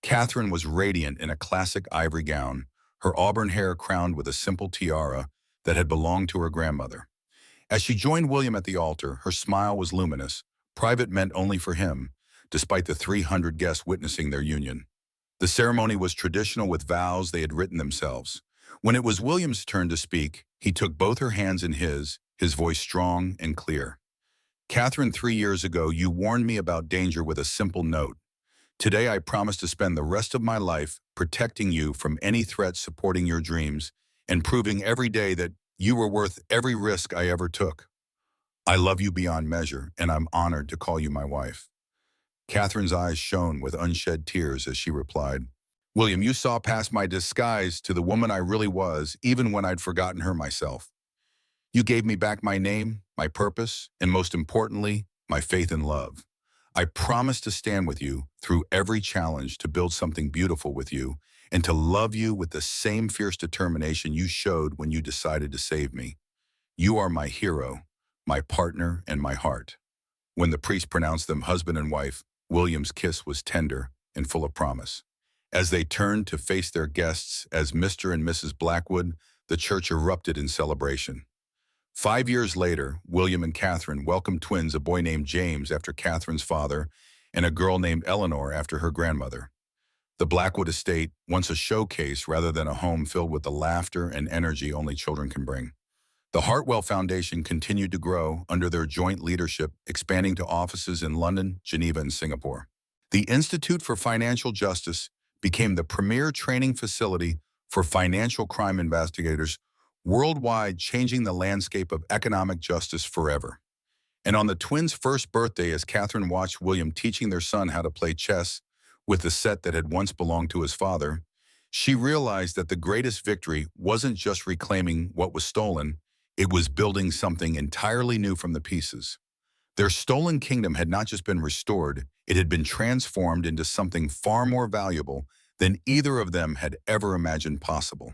Katherine was radiant in a classic ivory gown, her auburn hair crowned with a simple tiara that had belonged to her grandmother. As she joined William at the altar, her smile was luminous, private meant only for him, despite the 300 guests witnessing their union. The ceremony was traditional with vows they had written themselves. When it was William's turn to speak, he took both her hands in his voice strong and clear. "Katherine, 3 years ago, you warned me about danger with a simple note. Today, I promise to spend the rest of my life protecting you from any threat, supporting your dreams, and proving every day that you were worth every risk I ever took. I love you beyond measure, and I'm honored to call you my wife." Catherine's eyes shone with unshed tears as she replied, "William, you saw past my disguise to the woman I really was, even when I'd forgotten her myself. You gave me back my name, my purpose, and most importantly, my faith and love. I promise to stand with you through every challenge, to build something beautiful with you, and to love you with the same fierce determination you showed when you decided to save me. You are my hero, my partner, and my heart." When the priest pronounced them husband and wife, William's kiss was tender and full of promise. As they turned to face their guests as Mr. and Mrs. Blackwood, the church erupted in celebration. 5 years later, William and Katherine welcomed twins, a boy named James after Katherine's father, and a girl named Eleanor after her grandmother. The Blackwood estate, once a showcase rather than a home filled with the laughter and energy only children can bring. The Hartwell Foundation continued to grow under their joint leadership, expanding to offices in London, Geneva, and Singapore. The Institute for Financial Justice became the premier training facility for financial crime investigators worldwide, changing the landscape of economic justice forever. And on the twins' first birthday, as Katherine watched William teaching their son how to play chess with the set that had once belonged to his father, she realized that the greatest victory wasn't just reclaiming what was stolen, it was building something entirely new from the pieces. Their stolen kingdom had not just been restored, it had been transformed into something far more valuable than either of them had ever imagined possible.